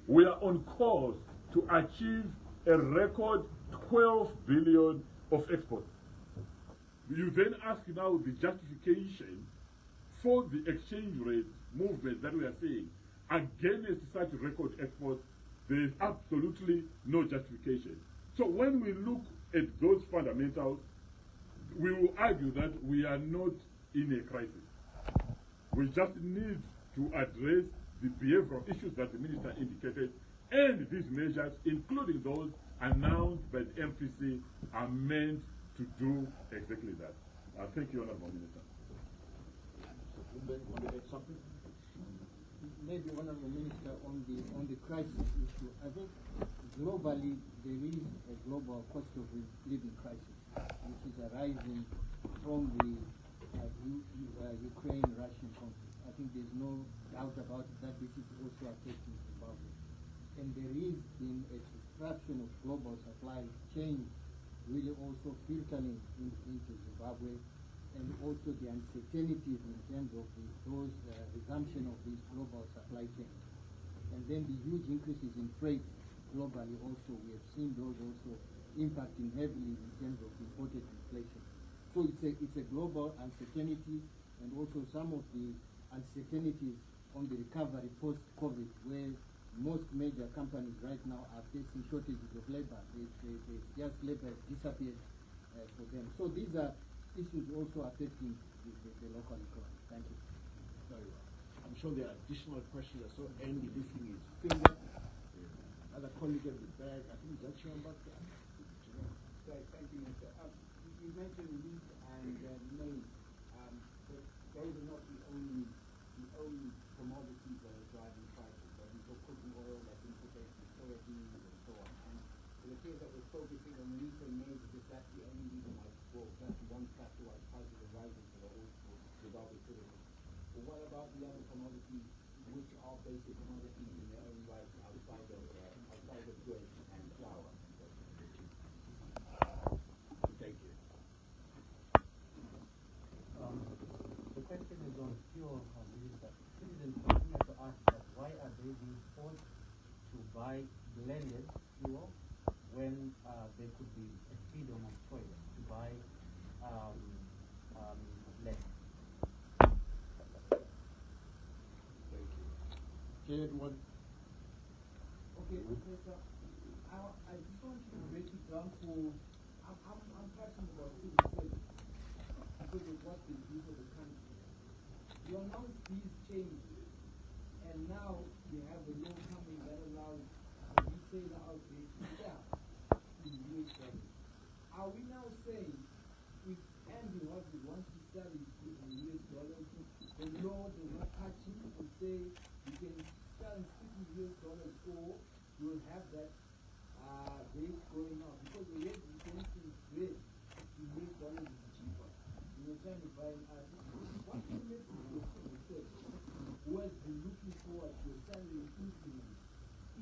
we are on course to achieve a record 12 billion of exports. You then ask now the justification for the exchange rate movement that we are seeing against such record exports. There is absolutely no justification. So when we look at those fundamentals, we will argue that we are not in a crisis. We just need to address the behavioral issues that the minister indicated, and these measures, including those announced by the MPC, are meant to do exactly that. Thank you, Honorable Minister. Want to add something? Maybe Honorable Minister, on the crisis issue, I think globally there is a global cost of living crisis, which is arising from the Ukraine-Russian conflict. I think there's no doubt about it that this is also affecting Zimbabwe. And there is been a disruption of global supply chain really also filtering into Zimbabwe, and also the uncertainties in terms of those resumption of these global supply chains. And then the huge increases in freight globally also, we have seen those also impacting heavily in terms of imported inflation. So it's a global uncertainty, and also some of the uncertainties on the recovery post-COVID, where most major companies right now are facing shortages of labor. Just labor has disappeared for them. So these are issues also affecting the local economy. Thank you. Very well. I'm sure there are additional questions. I saw Andy lifting his finger. Other colleague at the back, I think that's your number. Thank you, Mr. You mentioned wheat and maize, but those are not the only commodities that are driving prices. Like we saw cooking oil, that's importation of soybeans and so on. And it appears that we're focusing on wheat and maize because that's the only reason why, well, that's one factor why prices are rising for Zimbabwe citizens. But what about the other commodities, which are basic commodities in their own right outside of bread and flour? Thank you. The question is on fuel. Citizens continue to ask that why are they being forced to buy blended fuel when there could be a freedom of choice to buy less. Thank you. Jared, what? Okay, Professor, I just want you to break it down for, I'm passionate about civil service because of what they do for the country. You announced these changes, and now you have a law coming that allows the retailer out there to sell in US dollars. Are we now saying if Andy wants to sell his goods in US dollars, the law does not touch him and say you can start speaking US dollars, or you'll have that rate going up, because the rate, for instance, bread in US dollars is cheaper. You're trying to buy an article. What's the message to civil service who has been looking forward to a salary increment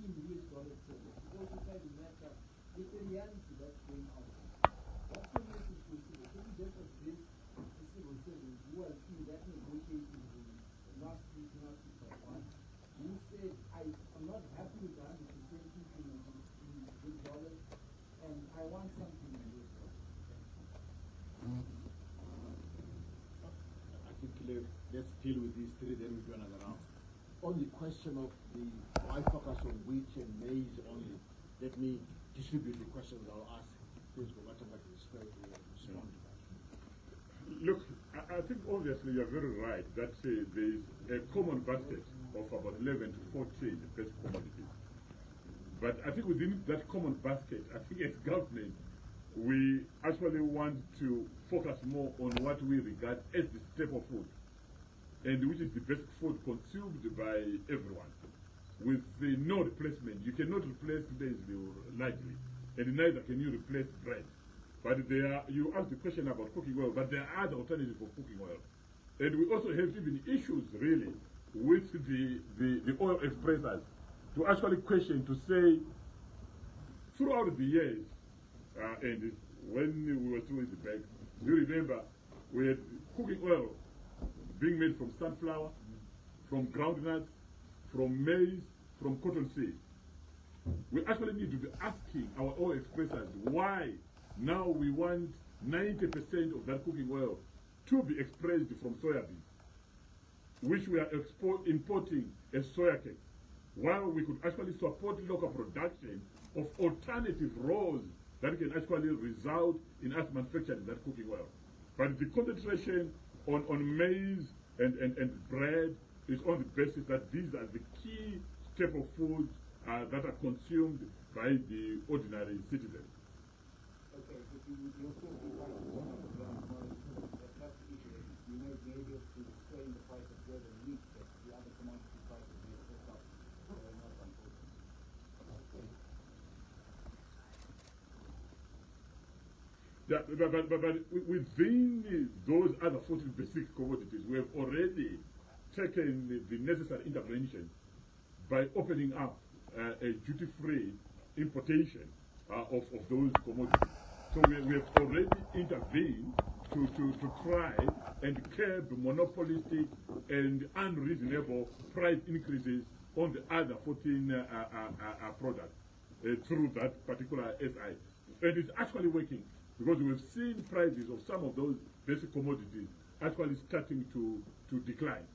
in US dollar terms? Also try to match up with the reality that's going on. What's the message to civil? Can you just address the civil servants who are seeing that negotiating last week by one? You said, I'm not happy with the 100% increment in US dollars, and I want something in US dollars. I think let's deal with these three, then we do another round. On the question of the why focus on wheat and maize only, let me distribute the questions I'll ask. Please go back to respond to that. Look, I think obviously you're very right that there is a common basket of about 11 to 14 basic commodities. But I think within that common basket, I think as government, we actually want to focus more on what we regard as the staple food, and which is the basic food consumed by everyone, with no replacement. You cannot replace maize lightly, and neither can you replace bread. But you asked the question about cooking oil, but there are other alternatives for cooking oil. And we also have even issues, really, with the oil expressors to actually question, to say, throughout the years, and when we were still in the bank, you remember, we had cooking oil being made from sunflower, from groundnuts, from maize, from cotton seed. We actually need to be asking our oil expressors why now we want 90% of that cooking oil to be expressed from soybeans, which we are importing as soya cake, while we could actually support local production of alternative raws that can actually result in us manufacturing that cooking oil. But the concentration on maize and bread is on the basis that these are the key staple foods that are consumed by the ordinary citizen. Okay, but you'll still be right. That's the issue. You may be able to explain the price of bread and wheat, but the other commodity prices may pick up. Not unfortunately. Yeah, but within those other 14 basic commodities, we have already taken the necessary intervention by opening up a duty-free importation of those commodities. So we have already intervened to try and curb monopolistic and unreasonable price increases on the other 14 products through that particular SI. And it's actually working, because we've seen prices of some of those basic commodities actually starting to decline.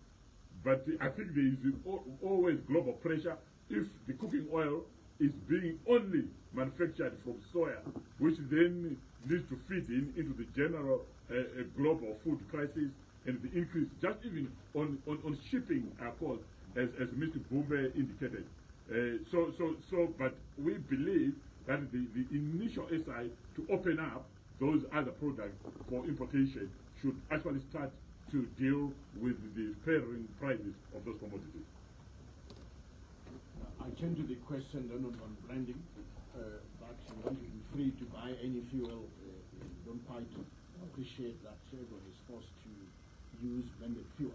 But I think there is always global pressure. If the cooking oil is being only manufactured from soya, which then leads to feed into the general global food crisis and the increase just even on shipping costs, as Mr. Bumbe indicated. But we believe that the initial SI to open up those other products for importation should actually start to deal with the varying prices of those commodities. I turn to the question then on blending, that you want to be free to buy any fuel. Don't quite appreciate that everyone is forced to use blended fuel.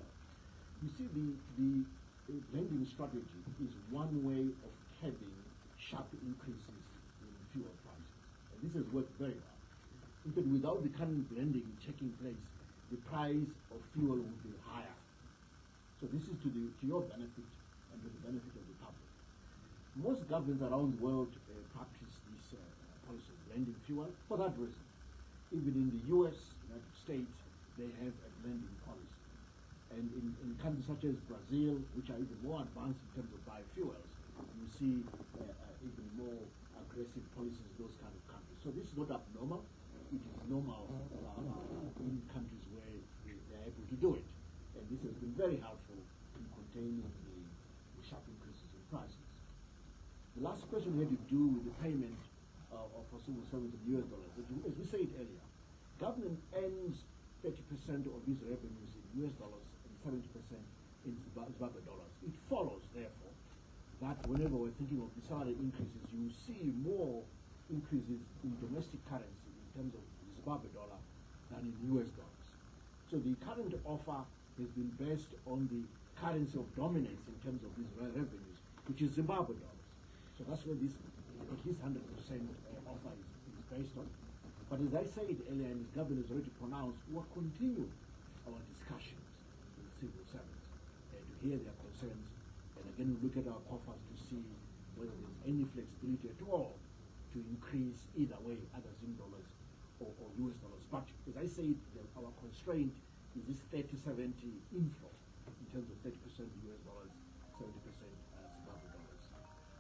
You see, the blending strategy is one way of curbing sharp increases in fuel prices. And this has worked very well. In fact, without the current blending taking place, the price of fuel would be higher. So this is to your benefit and to the benefit of the public. Most governments around the world practice this policy of blending fuel for that reason. Even in the US, United States, they have a blending policy. And in countries such as Brazil, which are even more advanced in terms of biofuels, you see even more aggressive policies in those kind of countries. So this is not abnormal. It is normal in countries where they are able to do it. And this has been very helpful in containing the sharp increases in prices. The last question had to do with the payment of civil servants in US dollars. As we said earlier, government earns 30% of its revenues in US dollars and 70% in Zimbabwe dollars. It follows, therefore, that whenever we're thinking of the salary increases, you see more increases in domestic currency in terms of Zimbabwe dollar than in US dollars. So the current offer has been based on the currency of dominance in terms of these revenues, which is Zimbabwe dollars. So that's where this at least 100% offer is based on. But as I said earlier, and the government has already pronounced, we'll continue our discussions with civil servants to hear their concerns. And again, we look at our offers to see whether there's any flexibility at all to increase either way, either Zim dollars or US dollars. But as I said, our constraint is this 30-70 inflow in terms of 30% US dollars, 70% Zimbabwe dollars.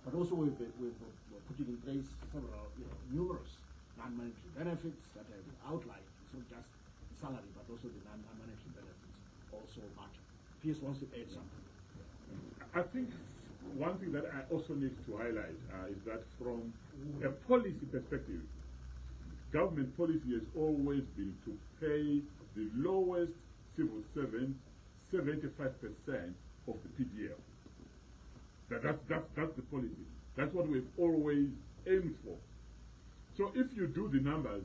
But also we're putting in place several, numerous non-monetary benefits that I've outlined. It's not just the salary, but also the non-monetary benefits also matter. PS wants to add something. I think one thing that I also need to highlight is that from a policy perspective, government policy has always been to pay the lowest civil servant 75% of the PDL. That's the policy. That's what we've always aimed for. So if you do the numbers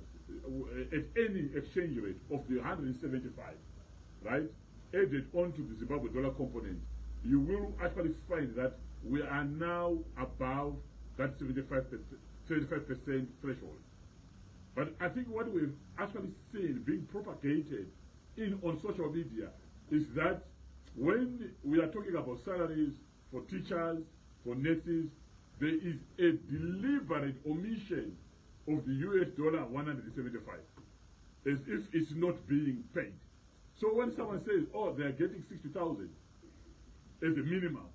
at any exchange rate of the 175, right, added onto the Zimbabwe dollar component, you will actually find that we are now above that 75% threshold. But I think what we've actually seen being propagated on social media is that when we are talking about salaries for teachers, for nurses, there is a deliberate omission of the US dollar 175, as if it's not being paid. So when someone says, oh, they are getting 60,000 as a minimum,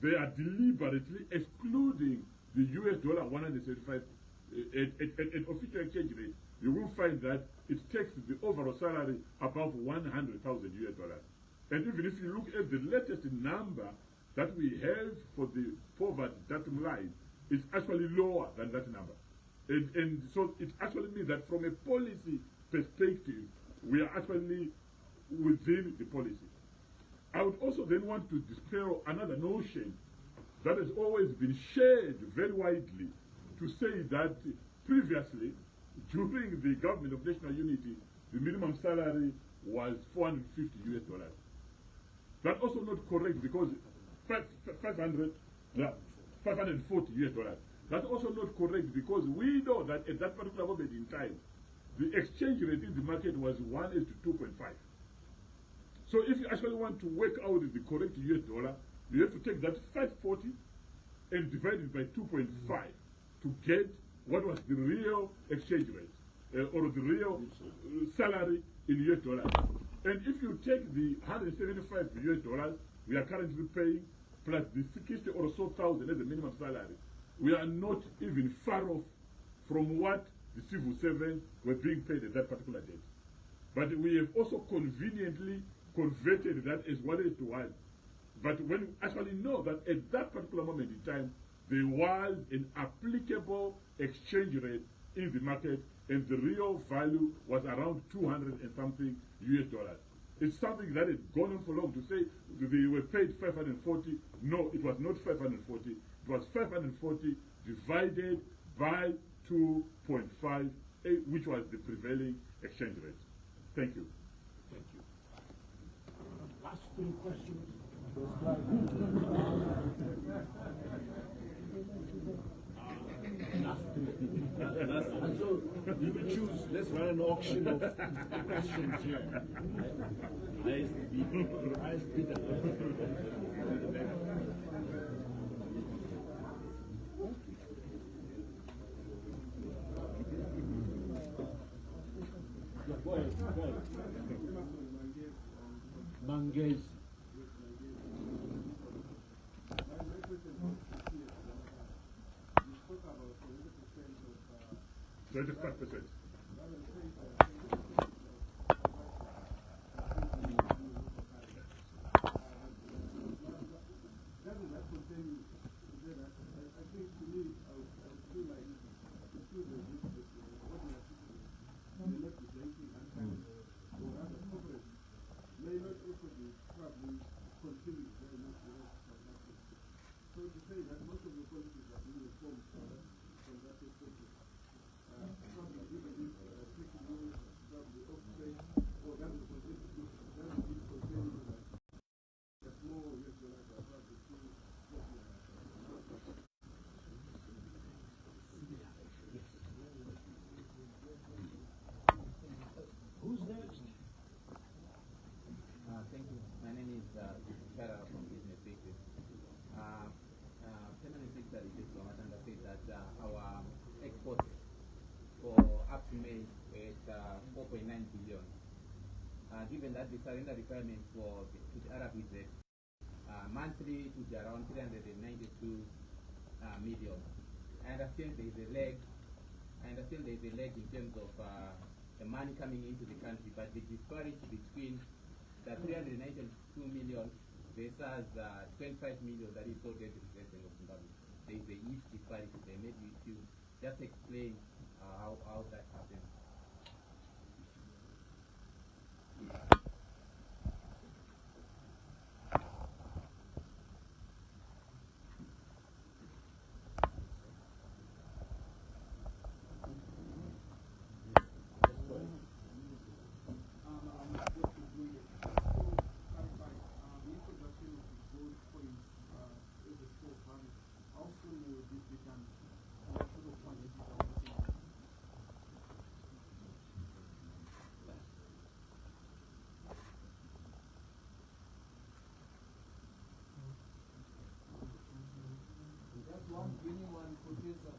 they are deliberately excluding the US dollar 175 at official exchange rate. You will find that it takes the overall salary above 100,000 US dollars. And even if you look at the latest number that we have for the poverty datum line, it's actually lower than that number. And so it actually means that from a policy perspective, we are actually within the policy. I would also then want to dispel another notion that has always been shared very widely, to say that previously, during the government of national unity, the minimum salary was 450 US dollars. That's also not correct, because 540 US dollars. That's also not correct, because we know that at that particular moment in time, the exchange rate in the market was 1:2.5. So if you actually want to work out the correct US dollar, you have to take that 540 and divide it by 2.5 to get what was the real exchange rate, or the real salary in US dollars. And if you take the 175 US dollars we are currently paying, plus the 60 or so thousand as the minimum salary, we are not even far off from what the civil servants were being paid at that particular date. But we have also conveniently converted that as 1:1. But when we actually know that at that particular moment in time, there was an applicable exchange rate in the market, and the real value was around 200 and something US dollars. It's something that had gone on for long to say they were paid 540. No, it was not 540. It was 540 divided by 2.5, which was the prevailing exchange rate. Thank you. Thank you. Last three questions. And so you will choose, let's run an auction of questions here. Highest bidder. Go ahead. Mangezi. 25%. contribute very much to the South Africa. So to say that most of the policies are being reformed from that perspective. Probably even if taking rules that the offset or that the contribute that the contribute that more US dollars are probably still Who's next? Thank you. My name is Chara from Business Sector. Permanent Secretary Dr. Matanda said that our exports for up to May were at 4.9 billion. Given that the surrender requirements for to the Arab Reserve monthly to be around 392 million. I understand there is a lag. In terms of the money coming into the country, but the disparity between the 392 million versus 25 million that is sold at the Reserve of Zimbabwe, there is a huge disparity there. Maybe if you just explain how that happens. One beginning one professor.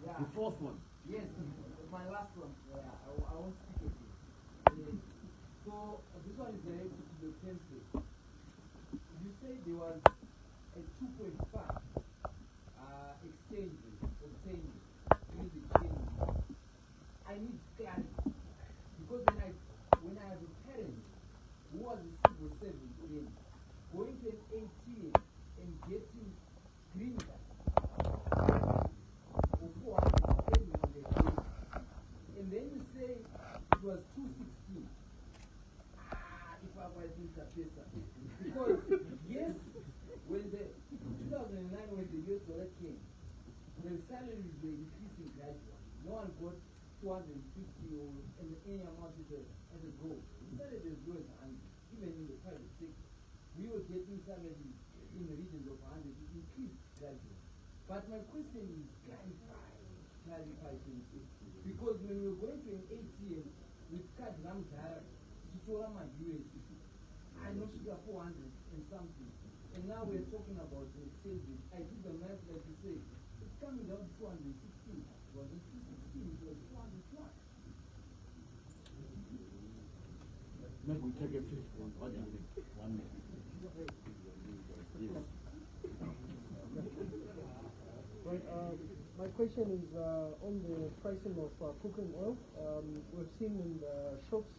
Yeah. The fourth one. Yes, my last one. I won't speak it. So this one is related to the pencil. You say there was a 2.5 exchange obtained with the change. I need clarity because when I have a parent who was a civil servant then going to an ATM and getting green card for 400 depending on the day, and then you say it was 216. If I was in the paper, because yes, when the 2009 when the US dollar came, the salaries were increasing gradually. No one got 250 or any amount as a goal. The salary is low as 100, even in the private sector. We were getting salaries in the region of 100, it increased gradually. But my question is clarify things. Because when we were going to an ATM with card Namdara, my US, I know she got 400 and something. And now we're talking about the exchange rate. I did the math like you say, it's coming down to 216. It wasn't 216, it was 201. Maybe we take a fifth one. What do you think? 1 minute. Yes. Right. My question is on the pricing of cooking oil. We've seen in the shops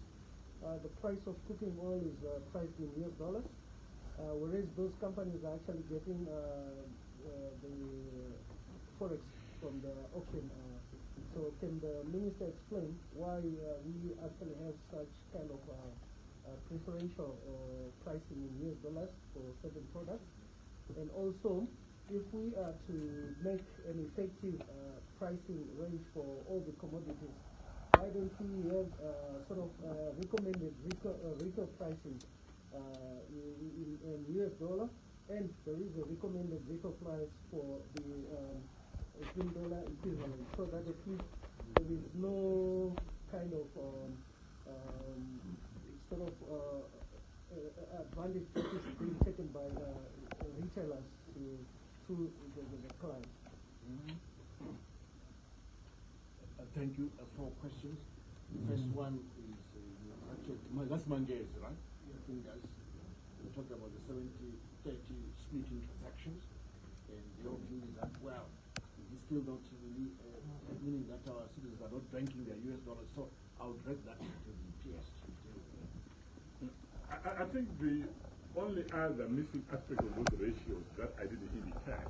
the price of cooking oil is priced in US dollars, whereas those companies are actually getting the forex from the auction. So can the minister explain why we actually have such kind of preferential pricing in US dollars for certain products? And also, if we are to make an effective pricing range for all the commodities, why don't we have sort of recommended retail pricing in US dollar, and there is a recommended retail price for the $3 equivalent, so that at least there is no kind of advantage that is being taken by retailers to the clients. Thank you. 4 questions. First one is that's Manges, right? I think that's we talked about the 70-30 splitting transactions, and the whole view is that it's still not really meaning that our citizens are not banking their US dollars. So I would direct that to the PS. I think the only other missing aspect of those ratios that I didn't indicate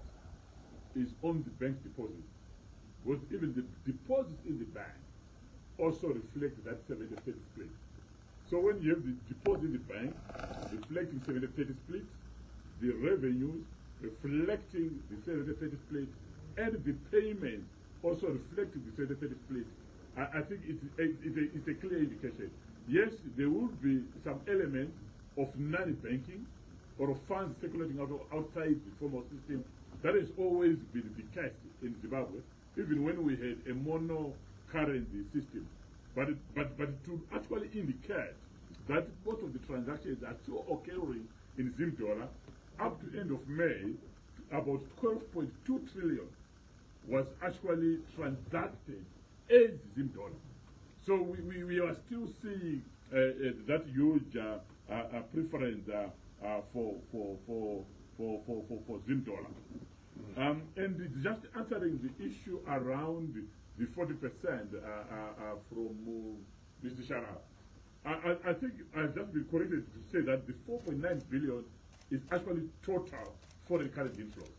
is on the bank deposits. Because even the deposits in the bank also reflect that 70-30 split. So when you have the deposit in the bank, reflect reflecting 70-30 split, the revenues reflecting the 70-30 split, and the payments also reflecting the 70-30 split. I think it's a clear indication. Yes, there will be some elements of non-banking or of funds circulating outside the formal system. That has always been the case in Zimbabwe, even when we had a mono-currency system. But to actually indicate that most of the transactions are still occurring in Zim dollar, up to end of May, about 12.2 trillion was actually transacted as Zim dollar. So we are still seeing that huge preference for Zim dollar. And it's just answering the issue around the 40% from Mr. Shara. I think I've just been corrected to say that the 4.9 billion is actually total foreign currency inflows.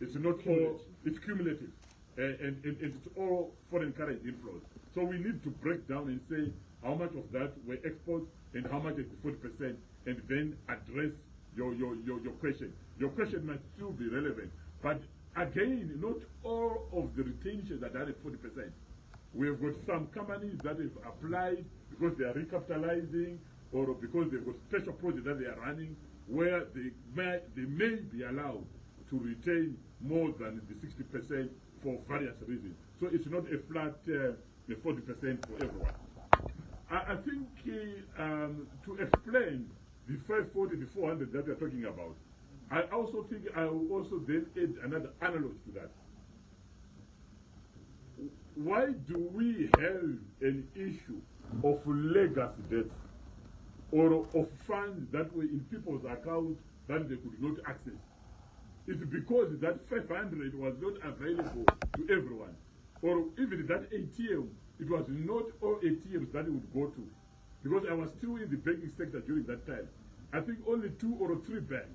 It's not all, it's cumulative. And it's all foreign currency inflows. So we need to break down and say how much of that were exports and how much is the 40%, and then address your question. Your question might still be relevant, but again, not all of the retentions are done at 40%. We have got some companies that have applied because they are recapitalizing or because they've got special projects that they are running where they may be allowed to retain more than the 60% for various reasons. So it's not a flat 40% for everyone. I think to explain the 540, the 400 that we are talking about, I also think I will also then add another analog to that. Why do we have an issue of legacy debts or of funds that were in people's accounts that they could not access? It's because that 500 was not available to everyone. Or even that ATM, it was not all ATMs that it would go to. Because I was still in the banking sector during that time. I think only 2 or 3 banks.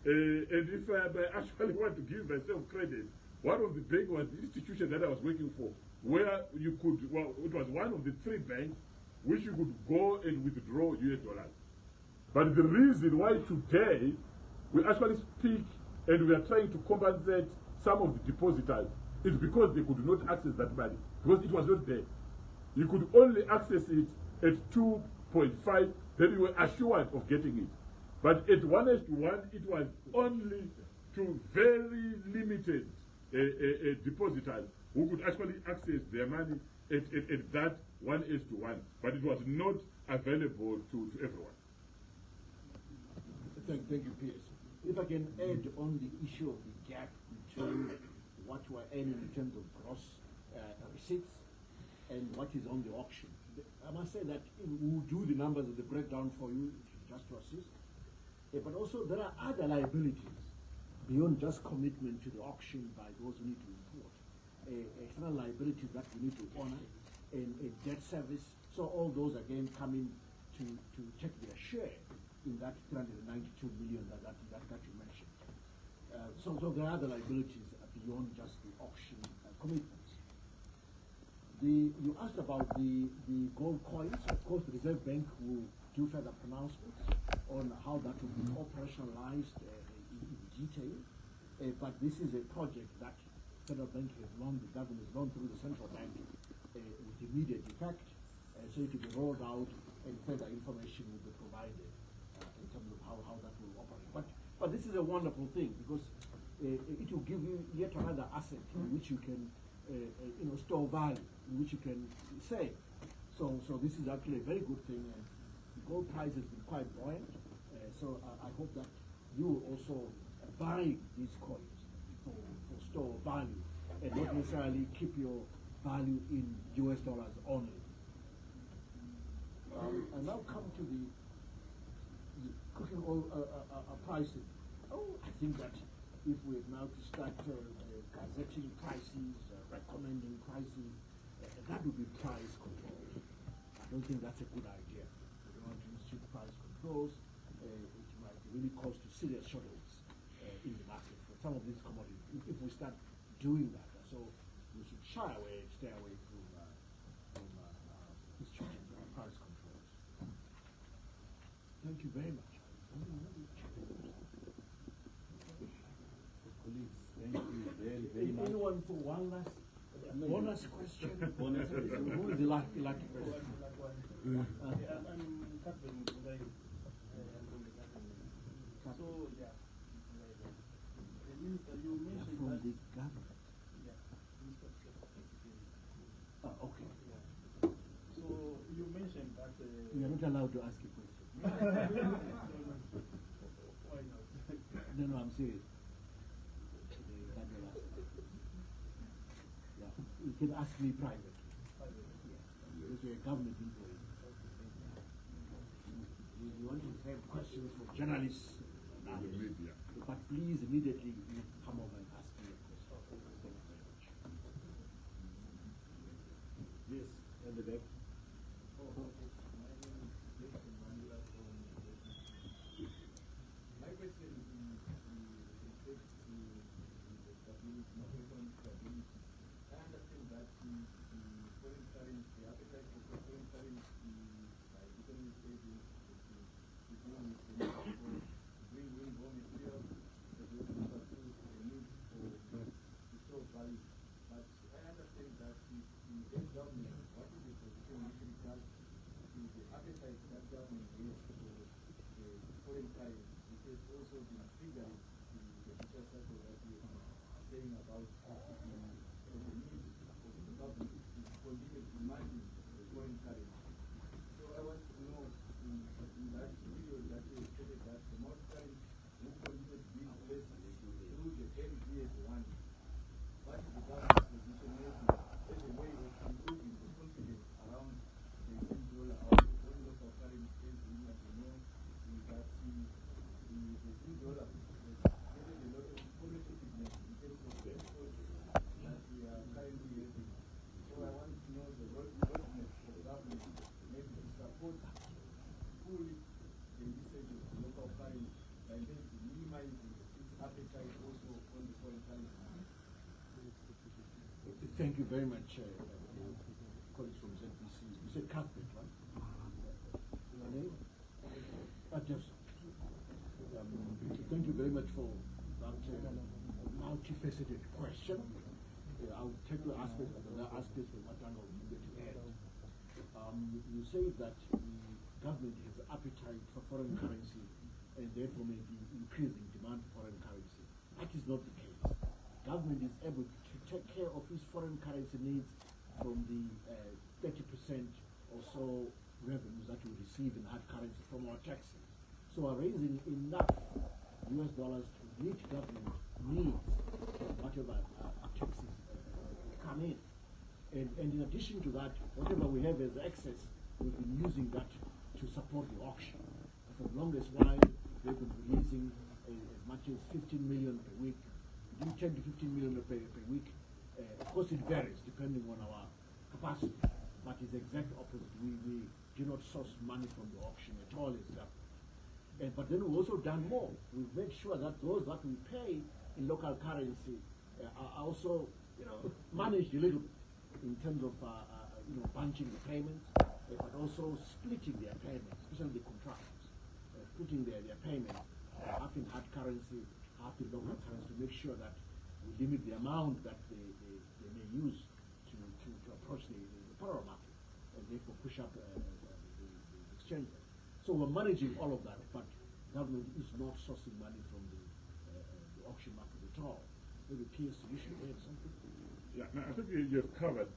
And if I actually want to give myself credit, one of the banks was the institution that I was working for, where you could, well, it was one of the 3 banks which you could go and withdraw US dollars. But the reason why today we actually speak and we are trying to compensate some of the depositors is because they could not access that money, because it was not there. You could only access it at 2.5, then you were assured of getting it. But at 1:1, it was only to very limited depositors who could actually access their money at that 1:1. But it was not available to everyone. Thank you, Piers. If I can add on the issue of the gap between what we're earning in terms of gross receipts and what is on the auction. I must say that we'll do the numbers of the breakdown for you just to assist. But also there are other liabilities beyond just commitment to the auction by those who need to import. External liabilities that we need to honor, and debt service. So all those again come in to take their share in that 392 million that you mentioned. So there are other liabilities beyond just the auction commitments. You asked about the gold coins. Of course, the Reserve Bank will do further pronouncements on how that will be operationalized in detail. But this is a project that Federal Bank has launched, the government has launched through the Central Bank with immediate effect. So it will be rolled out and further information will be provided in terms of how that will operate. But this is a wonderful thing because it will give you yet another asset in which you can store value, in which you can save. So this is actually a very good thing. The gold price has been quite buoyant. So I hope that you will also buy these coins for store value and not necessarily keep your value in US dollars only. I now come to the cooking oil pricing. I think that if we have now to start gazetting prices, recommending prices, that would be price control. I don't think that's a good idea. We don't want to use cheap price controls, which might really cause to serious shortages in the market for some of these commodities. If we start doing that, so we should stay away from institutions and price controls. Thank you very much. Colleagues, thank you very much. Anyone for one last bonus question? Bonus question. Who is the lucky person? I'm Captain Ulay. So, yeah. The minister, you mentioned From that. the government. Yeah, Minister of Security. Okay. Yeah. So, you mentioned that. You are not allowed to ask a question. Why not? No, I'm serious. Yeah. You can ask me privately. Because you're a government employee. You want to have questions for journalists, And the media. but please immediately you come over and ask me a question. Thank you very much. Yes, at the back. My question is respect to the stability, macroeconomic stability. I understand that the foreign currency, the appetite for foreign currency by economic agents to do with the need for bring in raw materials, as well as pursue the need for to store value. But I understand that the government, what is the position with regards to the appetite that government has for foreign currency? It has also been triggered in the future cycle that we are saying about the need of the government to continue demanding foreign currency. So I want to know in that period that you stated that the most currency will continue to be in place through the NBS1. What is the government's position making as a way of improving the confidence around the $10 our own local currency in that you know that the $10 has created a lot of competitiveness in terms of the exports that we are currently having. So I want to know the roadmap of the government maybe to support fully the usage of the local currency by maybe minimizing its appetite also on the foreign currency. Thank you very much, colleagues from ZBC. You said Cuthbert, right? Your name? Thank you very much for that multifaceted question. I'll take the aspect of the aspects of what angle you get to add. You say that the government has appetite for foreign currency and therefore may be increasing demand for foreign currency. That is not the case. Government is able to take care of its foreign currency needs from the 30% or so revenues that we receive in hard currency from our taxes. So we're raising enough US dollars to meet government needs, whatever taxes come in. And in addition to that, whatever we have as excess, we've been using that to support the auction. For the longest while, we've been releasing as much as 15 million per week, between 10 to 15 million per week. Of course, it varies depending on our capacity, but it's the exact opposite. We do not source money from the auction at all as government. But then we've also done more. We've made sure that those that we pay in local currency are also, managed a little bit in terms of, bunching the payments, but also splitting their payments, especially the contractors, splitting their payments, half in hard currency, half in local currency, to make sure that we limit the amount that they may use to approach the power market, and therefore push up the exchange rate. So we're managing all of that, but government is not sourcing money from the auction market at all. Maybe PS, you should add something. Yeah, no, I think you've covered,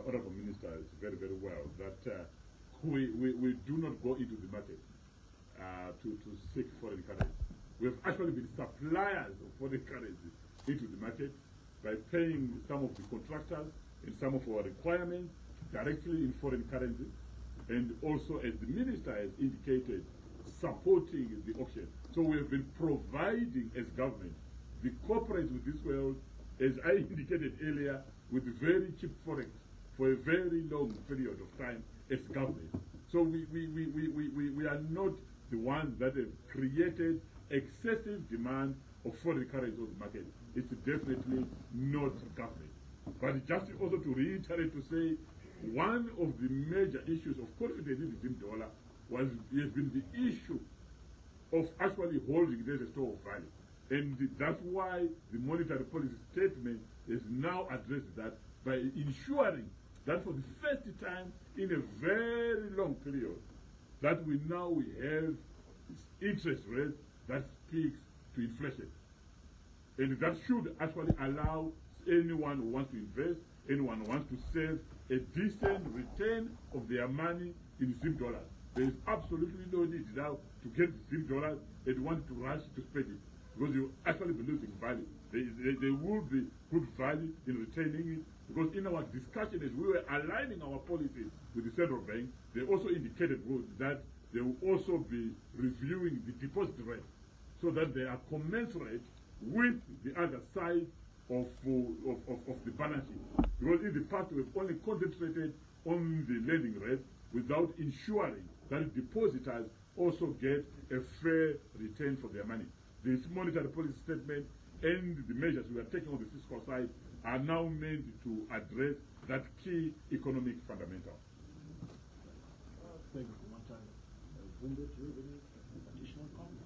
Honorable Minister, very, very well, that we do not go into the market to seek foreign currency. We've actually been suppliers of foreign currency into the market by paying some of the contractors and some of our requirements directly in foreign currency, and also, as the Minister has indicated, supporting the auction. So we have been providing, as government, the corporates with this world, as I indicated earlier, with very cheap forex for a very long period of time as government. So we are not the ones that have created excessive demand of foreign currency on the market. It's definitely not government. But just also to reiterate, to say, one of the major issues of confidence in the dollar has been the issue of actually holding there's a store of value. And that's why the monetary policy statement has now addressed that by ensuring that for the first time in a very long period, that we have interest rate that speaks to inflation. And that should actually allow anyone who wants to invest, anyone who wants to save, a decent return of their money in Zim dollars. There is absolutely no need now to get Zim dollars and want to rush to spend it, because you actually be losing value. There will be good value in retaining it, because in our discussion as we were aligning our policy with the central bank, they also indicated that they will also be reviewing the deposit rate so that they are commensurate with the other side of the balance sheet. Because in the past we've only concentrated on the lending rate without ensuring that depositors also get a fair return for their money. This monetary policy statement and the measures we are taking on the fiscal side are now meant to address that key economic fundamental. Thank you for my time. Bumbo, do you have any additional comments?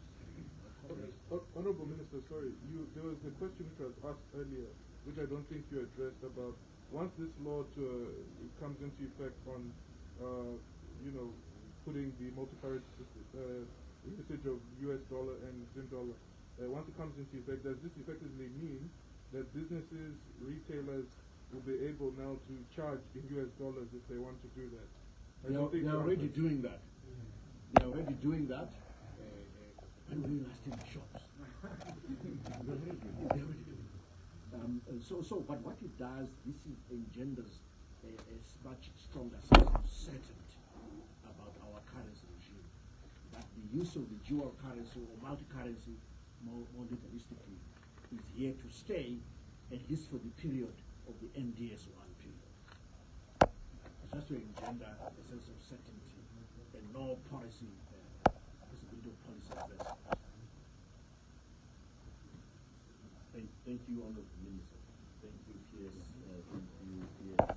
Honorable Minister, sorry, there was a question which was asked earlier, which I don't think you addressed, about once this law comes into effect on, putting the multi-currency usage of US dollar and Zim dollar, once it comes into effect, does this effectively mean that businesses, retailers will be able now to charge in US dollars if they want to do that? They are already doing that. They are already doing that. And we last in the shops. But what it does, this engenders a much stronger sense of certainty about our currency regime. That the use of the dual currency or multi-currency, more legalistically, is here to stay, at least for the period of the NDS1 period. It's just to engender a sense of certainty and no policy, possibility of policy adversity. Thank you, Honorable Minister. Thank you, PS. Thank you, PS.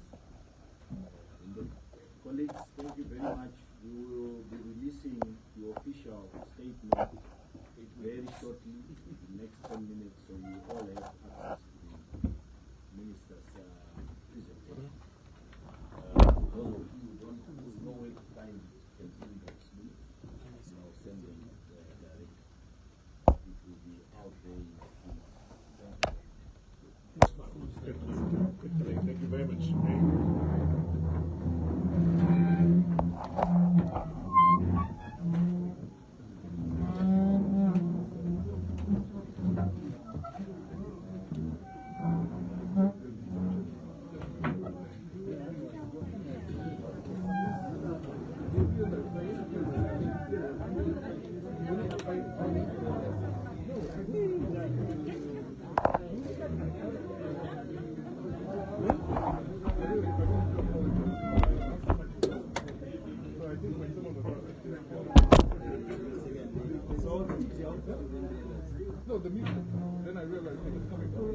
Colleagues, thank you very much. We will be releasing the official statement very shortly, in the next 10 minutes, so you all have access to the Minister's presentation. Those of you who don't know where to find it, can inbox me, and I'll send them direct. It will be out there in the field. Thank you very much. No, the music. Then I realized it was coming from.